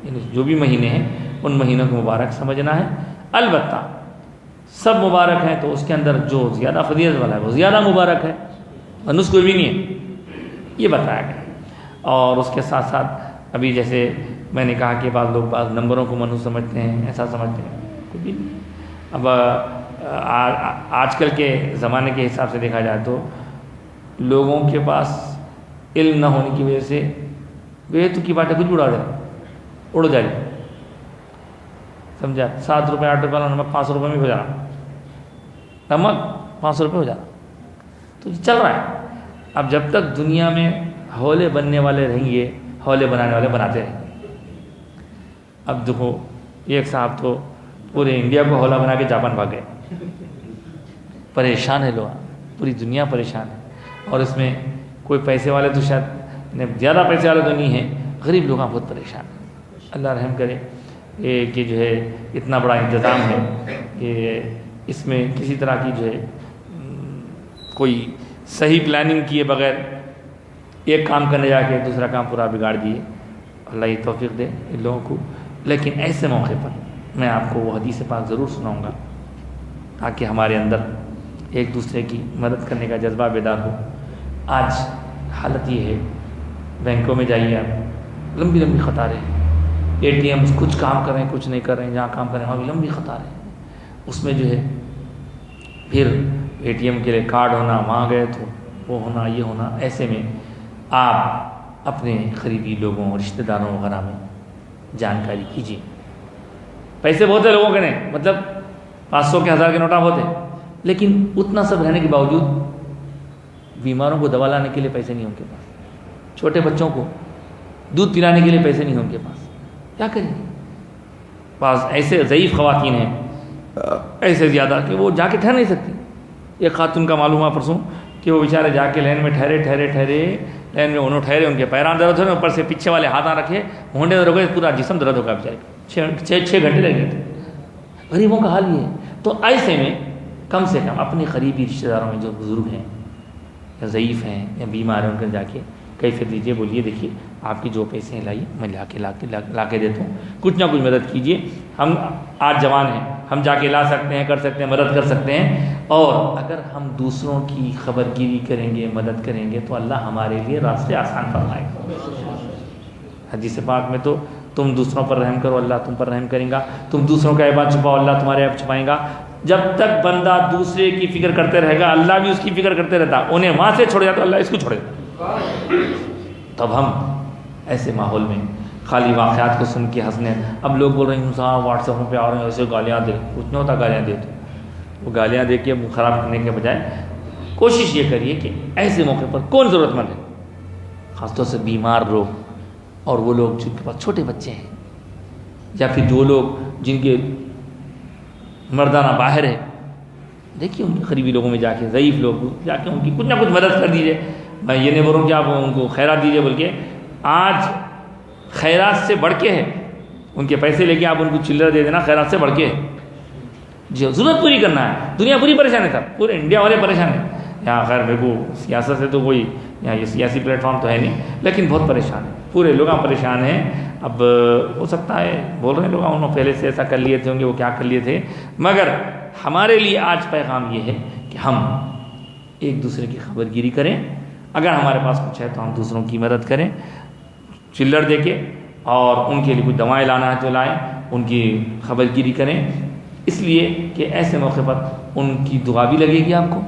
یعنی جو بھی مہینے ہیں ان مہینوں کو مبارک سمجھنا ہے، البتہ سب مبارک ہیں تو اس کے اندر جو زیادہ فضیلت والا ہے وہ زیادہ مبارک ہے، منحوس کوئی بھی نہیں ہے، یہ بتایا گیا۔ اور اس کے ساتھ ساتھ ابھی جیسے میں نے کہا کہ بعض لوگ بعض نمبروں کو منحوس سمجھتے ہیں، ایسا سمجھتے ہیں، کوئی بھی نہیں۔ اب آج کل کے زمانے کے حساب سے دیکھا جائے تو لوگوں کے پاس علم نہ ہونے کی وجہ سے بے تو کی باتیں کچھ اڑ جا رہی، سمجھا؟ 7 روپے 8 روپے والا نمک 500 روپے میں ہو جا رہا، نمک 500 روپے ہو جا رہا، تو یہ چل رہا ہے۔ اب جب تک دنیا میں ہولے بننے والے رہیں گے، ہولے بنانے والے بناتے رہیں گے۔ اب دیکھو ایک صاحب تو پورے انڈیا کو ہولا بنا کے جاپان بھاگ گئے، پریشان ہے لوگ، پوری دنیا پریشان ہے، اور اس میں کوئی پیسے والے تو شاید زیادہ پیسے والے تو نہیں ہیں، غریب لوگ بہت پریشان ہیں۔ اللہ رحم کرے۔ کہ جو ہے اتنا بڑا انتظام ہے کہ اس میں کسی طرح کی جو ہے کوئی صحیح پلاننگ کیے بغیر ایک کام کرنے جا کے دوسرا کام پورا بگاڑ دیے. اللہ یہ توفیق دے ان لوگوں کو. لیکن ایسے موقع پر میں آپ کو وہ حدیث پاک ضرور سناؤں گا تاکہ ہمارے اندر ایک دوسرے کی مدد کرنے کا جذبہ بیدار ہو. آج حالت یہ ہے، بینکوں میں جائیے آپ، لمبی لمبی قطاریں، اے ٹی ایمز کچھ کام کر رہے ہیں کچھ نہیں کر رہے ہیں، جہاں کام کر رہے ہیں وہاں بھی لمبی قطاریں. اس میں جو ہے پھر اے ٹی ایم کے لیے کارڈ ہونا، وہاں گئے تو وہ ہونا یہ ہونا. ایسے میں آپ اپنے قریبی لوگوں رشتہ داروں وغیرہ میں جانکاری کیجیے. پیسے بہت ہے لوگوں کے نہیں، مطلب 500 کے 1000 کے نوٹا بہت ہے، لیکن اتنا سب رہنے کے باوجود بیماروں کو دوا لانے کے لیے پیسے نہیں ان کے پاس، چھوٹے بچوں کو دودھ پلانے کے لیے پیسے نہیں ان کے پاس. کیا کریں؟ بعض ایسے ضعیف خواتین ہیں، ایسے زیادہ کہ وہ جا کے ٹھہر نہیں سکتی. ایک خاتون کا معلوم ہوا پرسوں کہ وہ بیچارے جا کے لائن میں ٹھہرے لائن میں انہوں ٹھہرے، ان کے پیران درد ہو رہے، اوپر سے پیچھے والے ہاتھ رکھے، ہونڈے درد ہو گئے، پورا جسم درد ہو گیا بیچارے، 6 گھنٹے لگ گئے تھے. غریبوں کا حال یہ ہے. تو ایسے میں کم سے کم اپنے قریبی رشتہ داروں میں جو بزرگ ہیں یا ضعیف ہیں یا بیمار ہیں ان کے جا کے کیفیت دیجیے، بولیے دیکھیے آپ کی جو پیسے ہیں لائیے، میں لا کے دیتا ہوں، کچھ نہ کچھ مدد کیجیے. ہم آج جوان ہیں، ہم جا کے لا سکتے ہیں، کر سکتے ہیں، مدد کر سکتے ہیں. اور اگر ہم دوسروں کی خبر گیری کریں گے، مدد کریں گے تو اللہ ہمارے لیے راستے آسان فرمائے گا. حدیث پاک میں تو تم دوسروں پر رحم کرو اللہ تم پر رحم کرے گا، تم دوسروں کا عیب چھپاؤ اللہ تمہارے عیب چھپائے گا. جب تک بندہ دوسرے کی فکر کرتے رہے گا اللہ بھی اس کی فکر کرتے رہتا. انہیں وہاں سے چھوڑ جاتا اللہ اس کو چھوڑے گا. تب ہم ایسے ماحول میں خالی واقعات کو سن کے ہنسنے، اب لوگ بول رہے ہیں صاحب واٹس ایپ پہ آ رہے ہیں ایسے گالیاں دے، کچھ نہیں ہوتا گالیاں دے تو وہ گالیاں دے کے منہ خراب کرنے کے بجائے کوشش یہ کریے کہ ایسے موقع پر کون ضرورت مند ہے، خاص طور سے بیمار لوگ اور وہ لوگ جن کے پاس چھوٹے بچے ہیں یا پھر جو لوگ جن کے مردانہ باہر ہے، دیکھیے ان کے قریبی لوگوں میں جا کے، ضعیف لوگ جا کے ان کی کچھ نہ کچھ مدد کر دیجیے. میں یہ نہیں بولوں کہ آپ ان کو خیرات دیجیے، بلکہ آج خیرات سے بڑھ کے ہے، ان کے پیسے لے کے آپ ان کو چلر دے دینا خیرات سے بڑھ کے ہے. جی ضرورت پوری کرنا ہے. دنیا پوری پریشان ہے سر، پورے انڈیا والے پریشان ہیں. یہاں خیر میرے کو سیاست سے تو کوئی یہاں یہ سیاسی پلیٹ فارم تو ہے نہیں، لیکن بہت پریشان ہے، پورے لوگ پریشان ہیں. اب ہو سکتا ہے بول رہے ہیں لوگ انہوں پہلے سے ایسا کر لیے تھے ہوں گے، وہ کیا کر لیے تھے، مگر ہمارے لیے آج پیغام یہ ہے کہ ہم ایک دوسرے کی خبر گیری کریں. اگر ہمارے پاس کچھ ہے تو ہم دوسروں کی مدد کریں چلر دے کے، اور ان کے لیے کچھ دوائیں لانا ہے تو لائیں، ان کی خبر گیری کریں، اس لیے کہ ایسے موقع پر ان کی دعا بھی لگے گی آپ کو،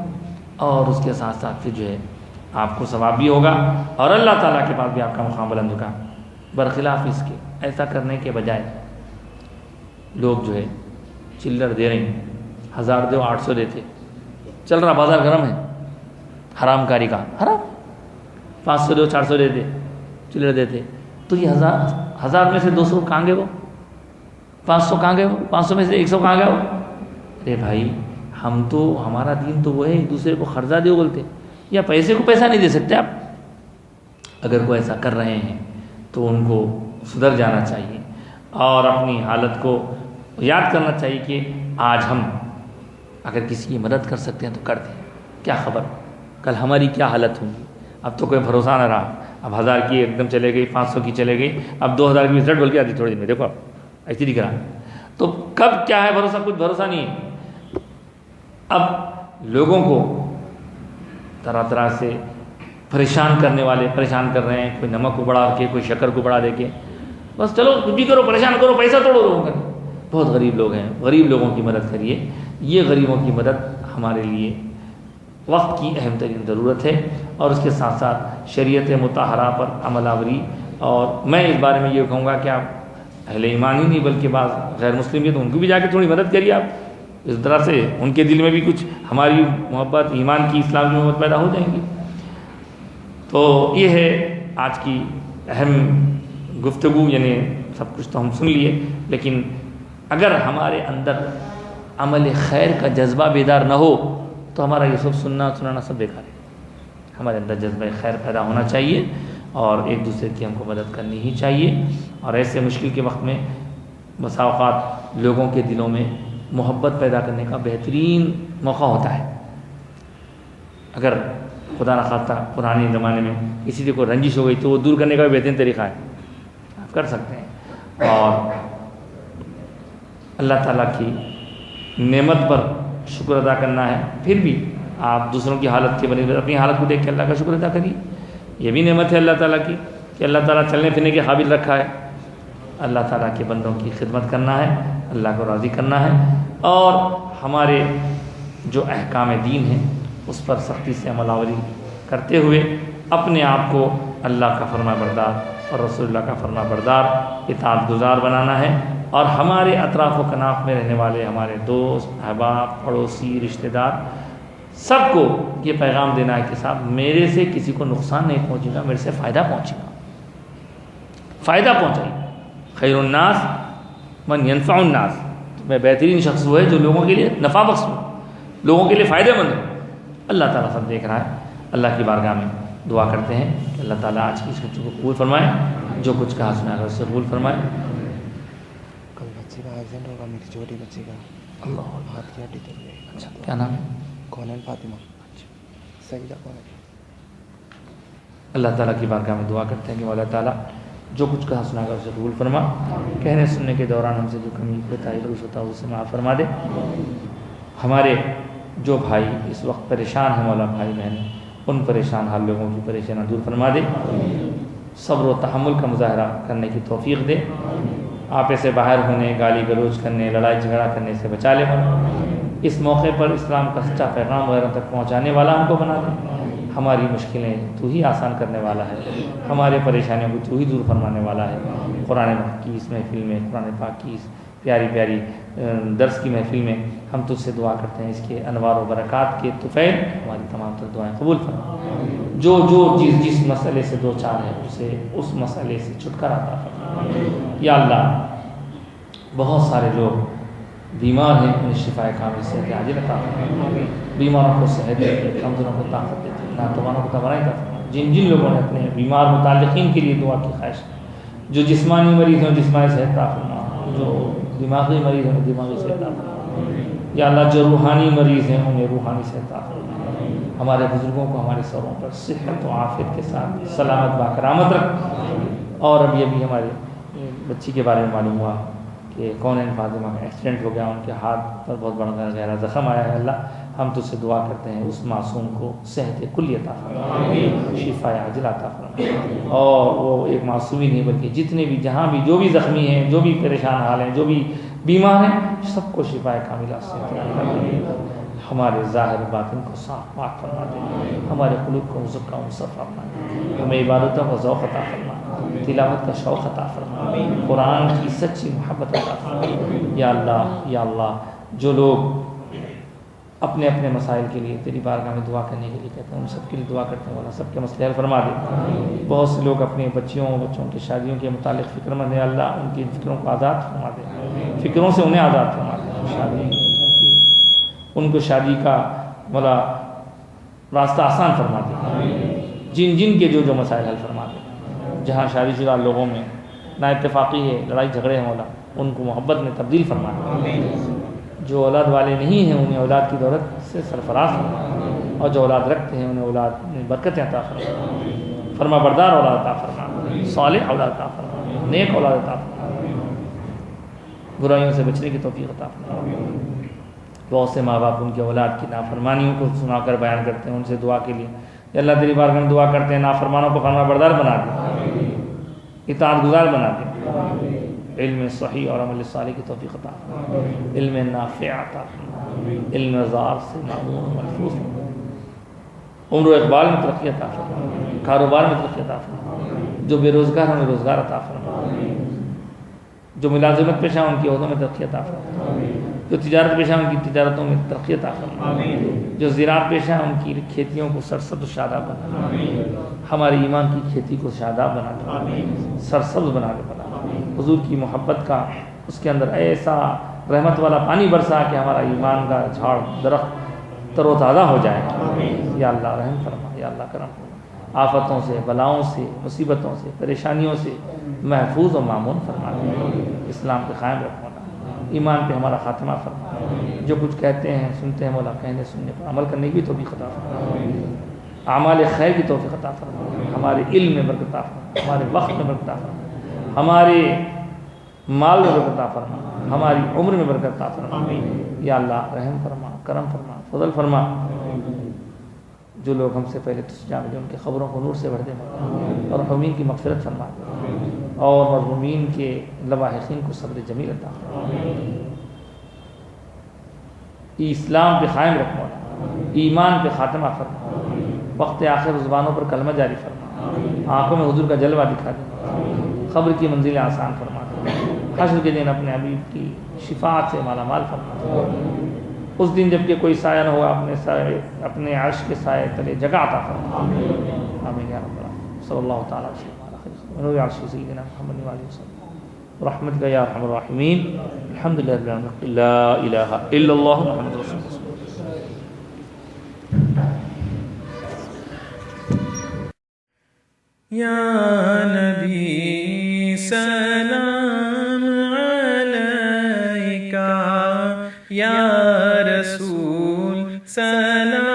اور اس کے ساتھ ساتھ پھر جو ہے آپ کو ثواب بھی ہوگا اور اللہ تعالیٰ کے پاس بھی آپ کا مقام بلند ہوگا. برخلاف اس کے ایسا کرنے کے بجائے لوگ جو ہے چلر دے رہے ہیں، 1000 دو 800 دیتے، چل رہا بازار گرم ہے، حرام کاری کا حرام، 500 دو 400 دیتے چلر دیتے، تو یہ 1000 میں سے 200 کہاں گئے، وہ 500 کہاں گئے، وہ 500 میں سے 100 کہاں گئے وہ. ارے بھائی ہم تو ہمارا دین تو وہ ہے ایک دوسرے کو قرضہ دو بولتے، یا پیسے کو پیسہ نہیں دے سکتے آپ. اگر کوئی ایسا کر رہے ہیں تو ان کو سدھر جانا چاہیے اور اپنی حالت کو یاد کرنا چاہیے کہ آج ہم اگر کسی کی مدد کر سکتے ہیں تو کر دیں. کیا خبر کل ہماری کیا حالت ہوگی. اب تو کوئی بھروسہ نہ رہا، اب 1000 کی ایک دم چلے گئی، 500 کی چلے گئی، اب 2000 کی رزلٹ بول کے آتی تھوڑے دن میں، دیکھو ایسی دکھ رہا. تو کب کیا ہے بھروسہ، کچھ بھروسہ نہیں ہے. اب لوگوں کو طرح طرح سے پریشان کرنے والے پریشان کر رہے ہیں، کوئی نمک کو بڑھا کے، کوئی شکر کو بڑھا دے کے، بس چلو کچھ بھی کرو، پریشان کرو، پیسہ توڑو لوگوں کا. بہت غریب لوگ ہیں، غریب لوگوں کی مدد کریے. یہ غریبوں کی مدد ہمارے لیے وقت کی اہم ترین ضرورت ہے، اور اس کے ساتھ ساتھ شریعت مطہرہ پر عمل آوری. اور میں اس بارے میں یہ کہوں گا کہ آپ اہل ایمان ہی نہیں بلکہ بعض غیر مسلم بھی، تو ان کو بھی جا کے تھوڑی مدد کریے آپ. اس طرح سے ان کے دل میں بھی کچھ ہماری محبت، ایمان کی، اسلام کی محبت پیدا ہو جائیں گی. تو یہ ہے آج کی اہم گفتگو. یعنی سب کچھ تو ہم سن لیے، لیکن اگر ہمارے اندر عمل خیر کا جذبہ بیدار نہ ہو تو ہمارا یہ سب سنانا سب بیکار ہے. ہمارے اندر جذبہ خیر پیدا ہونا چاہیے اور ایک دوسرے کی ہم کو مدد کرنی ہی چاہیے. اور ایسے مشکل کے وقت میں بسا اوقات لوگوں کے دلوں میں محبت پیدا کرنے کا بہترین موقع ہوتا ہے. اگر خدا نخواستہ پرانے زمانے میں کسی سے کوئی رنجش ہو گئی تو وہ دور کرنے کا بھی بہترین طریقہ ہے, آپ کر سکتے ہیں. اور اللہ تعالیٰ کی نعمت پر شکر ادا کرنا ہے. پھر بھی آپ دوسروں کی حالت کے بنے اپنی حالت کو دیکھ کے اللہ کا شکر ادا کریے. یہ بھی نعمت ہے اللہ تعالیٰ کی کہ اللہ تعالیٰ چلنے پھرنے کے قابل رکھا ہے. اللہ تعالیٰ کے بندوں کی خدمت کرنا ہے, اللہ کو راضی کرنا ہے, اور ہمارے جو احکام دین ہیں اس پر سختی سے عمل آوری کرتے ہوئے اپنے آپ کو اللہ کا فرما بردار اور رسول اللہ کا فرما بردار اطاعت گزار بنانا ہے. اور ہمارے اطراف و کناف میں رہنے والے ہمارے دوست, احباب, پڑوسی, رشتہ دار سب کو یہ پیغام دینا ہے کہ صاحب میرے سے کسی کو نقصان نہیں پہنچے گا, میرے سے فائدہ پہنچے گا, فائدہ پہنچائے. خیر الناس من ينفع الناس, میں بہترین شخص وہ ہے جو لوگوں کے لیے نفع بخش ہو, لوگوں کے لیے فائدہ مند ہو. اللہ تعالیٰ سب دیکھ رہا ہے. اللہ کی بارگاہ میں دعا کرتے ہیں کہ اللہ تعالیٰ آج کی اس بچوں کو قبول فرمائے, جو کچھ کہا سنا ہے اس سے قبول فرمائے. کل بچے کا ایکسیڈنٹ ہوگا, میری چھوٹی بچی کا, اللہ ہاتھ کی ہڈی ٹوٹ گئی. اچھا, کیا نام ہے؟ کونین فاطمہ. سیدہ کونین. اللہ تعالیٰ کی بارگاہ میں دعا کرتے ہیں کہ مولا تعالیٰ جو کچھ کہا سنا کر اسے قبول فرما. کہنے سننے کے دوران ہم سے جو کمی کوتاہی غلط ہوتا ہے اسے معاف فرما دے. ہمارے جو بھائی اس وقت پریشان ہیں مولا, بھائی بہن, ان پریشان حال لوگوں کی پریشانیاں دور فرما دے. صبر و تحمل کا مظاہرہ کرنے کی توفیق دے. آپے سے باہر ہونے, گالی گلوچ کرنے, لڑائی جھگڑا کرنے سے بچا لے. اس موقع پر اسلام کا سچا پیغام وغیرہ تک پہنچانے والا ہم کو بنا دے. ہماری مشکلیں تو ہی آسان کرنے والا ہے, ہمارے پریشانیوں کو تو ہی دور فرمانے والا ہے. قرآن پاک کی اس محفل میں, قرآن پاک کی اس پیاری پیاری درس کی محفل میں ہم تجھ سے دعا کرتے ہیں اس کے انوار و برکات کے طفیل ہماری تمام تر دعائیں قبول فرما. جو جس مسئلے سے دو چار ہے اسے اس مسئلے سے چھٹکارا عطا فرما. یا اللہ بہت سارے لوگ بیمار ہیں, انہیں شفا کامل صحت عاجل عطا فرما. بیماروں کو صحت دے, کمزوروں کو طاقت دے, ناتوانوں کو توانائی عطا فرما. جن لوگوں نے اپنے بیمار متعلقین کے لیے دعا کی خواہش, جو جسمانی مریض ہیں جسمانی صحت عطا فرما, جو دماغی مریض ہیں دماغی صحت عطا فرما. یا اللہ جو روحانی مریض ہیں انہیں روحانی صحت عطا فرما. ہمارے بزرگوں کو ہمارے سروں پر صحت و عافیت کے ساتھ سلامت باکرامت رکھ. اور ابھی ہمارے بچی کے بارے میں معلوم ہوا کہ کونین فاطمہ کا ایکسیڈنٹ ہو گیا, ان کے ہاتھ پر بہت بڑا گہرا زخم آیا ہے. اللہ ہم تجھ سے دعا کرتے ہیں اس معصوم کو صحت کلی عطا فرما, شفا عاجل عطا فرما. اور وہ ایک معصوم ہی نہیں بلکہ جتنے بھی جہاں بھی جو بھی زخمی ہیں, جو بھی پریشان حال ہیں, جو بھی بیمار ہیں, سب کو شفا کاملہ سے ہمارے ظاہر باطن کو صاف پاک فرما دے. ہمارے قلوب کو مزکہ و مصفا فرما دے. ہمیں عبادتوں کا ذوق عطا فرما, تلاوت کا شوق عطا فرما, قرآن کی سچی محبت عطا فرما. یا اللہ جو لوگ اپنے اپنے مسائل کے لیے تیری بارگاہ میں دعا کرنے کے لیے کہتے ہیں ان سب کے لیے دعا کرتے ہیں, والا سب کے مسئلے حل فرما دے. بہت سے لوگ اپنے بچوں کی شادیوں کے متعلق فکر مند ہیں, اللہ ان کی فکروں کو آزاد فرما دے, فکروں سے انہیں آزاد فرما دے. شادی ان کو شادی کا والا راستہ آسان فرما دے. جن کے جو مسائل حل فرما دے. جہاں شادی شدہ لوگوں میں نا اتفاقی ہے, لڑائی جھگڑے ہیں, مولا ان کو محبت میں تبدیل فرما دے. جو اولاد والے نہیں ہیں انہیں اولاد کی دولت سے سرفراز فرما, اور جو اولاد رکھتے ہیں انہیں اولاد میں برکتیں عطا فرما. فرما بردار اولاد عطا فرما, صالح اولاد عطا فرما, نیک اولاد عطا فرما, برائیوں سے بچنے کی توفیق عطا فرما. بہت سے ماں باپ ان کے اولاد کی نافرمانیوں کو سنا کر بیان کرتے ہیں, ان سے دعا کے لیے اللہ تیری بارگاہ میں دعا کرتے ہیں نافرمانوں کو فرما بردار بنا دے, اطاعت گزار بنا دے. علم صحیح اور عمل صالح کی توفیق عطا فرما, علم نافع عطا فرما, علم زار سے معمول محفوظ فرما, عمر و اقبال میں ترقی عطا فرما, کاروبار میں ترقی عطا فرما. جو بے روزگار ہیں انہیں روزگار عطا فرما, جو ملازمت پیشہ ان کی عہدوں میں ترقی عطا فرما, جو تجارت پیشہ ان کی تجارتوں میں ترقی عطا فرما, جو زراعت پیشہ ان کی کھیتیوں کو سرسبز و شاداب بنا دے. ہمارے ایمان کی کھیتی کو شاداب بنا دے, سرسبز بنا دے. حضور کی محبت کا اس کے اندر ایسا رحمت والا پانی برسا کہ ہمارا ایمان کا جھاڑ درخت تر و تازہ ہو جائے. یا اللہ رحم فرما, یا اللہ کرم فرما. آفتوں سے, بلاؤں سے, مصیبتوں سے, پریشانیوں سے محفوظ و معمون فرما دے. اس اسلام پہ قائم رکھ مولا، ایمان پہ ہمارا خاتمہ فرما، جو کچھ کہتے ہیں سنتے ہیں مولا کہنے سننے پر عمل کرنے کی توفیق عطا فرما، اعمال خیر کی توفیق عطا فرما، ہمارے علم میں برکت عطا فرما، ہمارے وقت میں برکت عطا فرما، ہمارے مال میں برکت عطا فرما، ہماری عمر میں برکت عطا فرما، یا اللہ رحم فرما، کرم فرما، فضل فرما، جو لوگ ہم سے پہلے تجھا ملے ان کے خبروں کو نور سے بھر دے مولا، اور مرحومین کی مغفرت فرما دے، اور مرحومین کے لواحقین کو صبر جمیل عطا فرما، اسلام پہ قائم رکھ مولا، ایمان پہ خاتمہ فرما، وقت آخر زبانوں پر کلمہ جاری فرما، آنکھوں میں حضور کا جلوہ دکھا دے، قبر کی منزلیں آسان فرما دے، حشر کے دن اپنے حبیب کی شفاعت سے مالا مال فرما دے، اس دن جب کہ کوئی سایہ نہ ہوا اپنے عرش کے سائے تلے جگہ عطا فرما، آمین یا رب العالمین، صلی اللہ تعالیٰ وسلم علی خیر ونور عرش سیدنا محمد وعلیہ وسلم برحمتک یا ارحم الراحمین، الحمدللہ رب العالمین، لا الہ الا اللہ محمد رسول اللہ۔ یا نبی سلام علیکہ، یا رسول سلام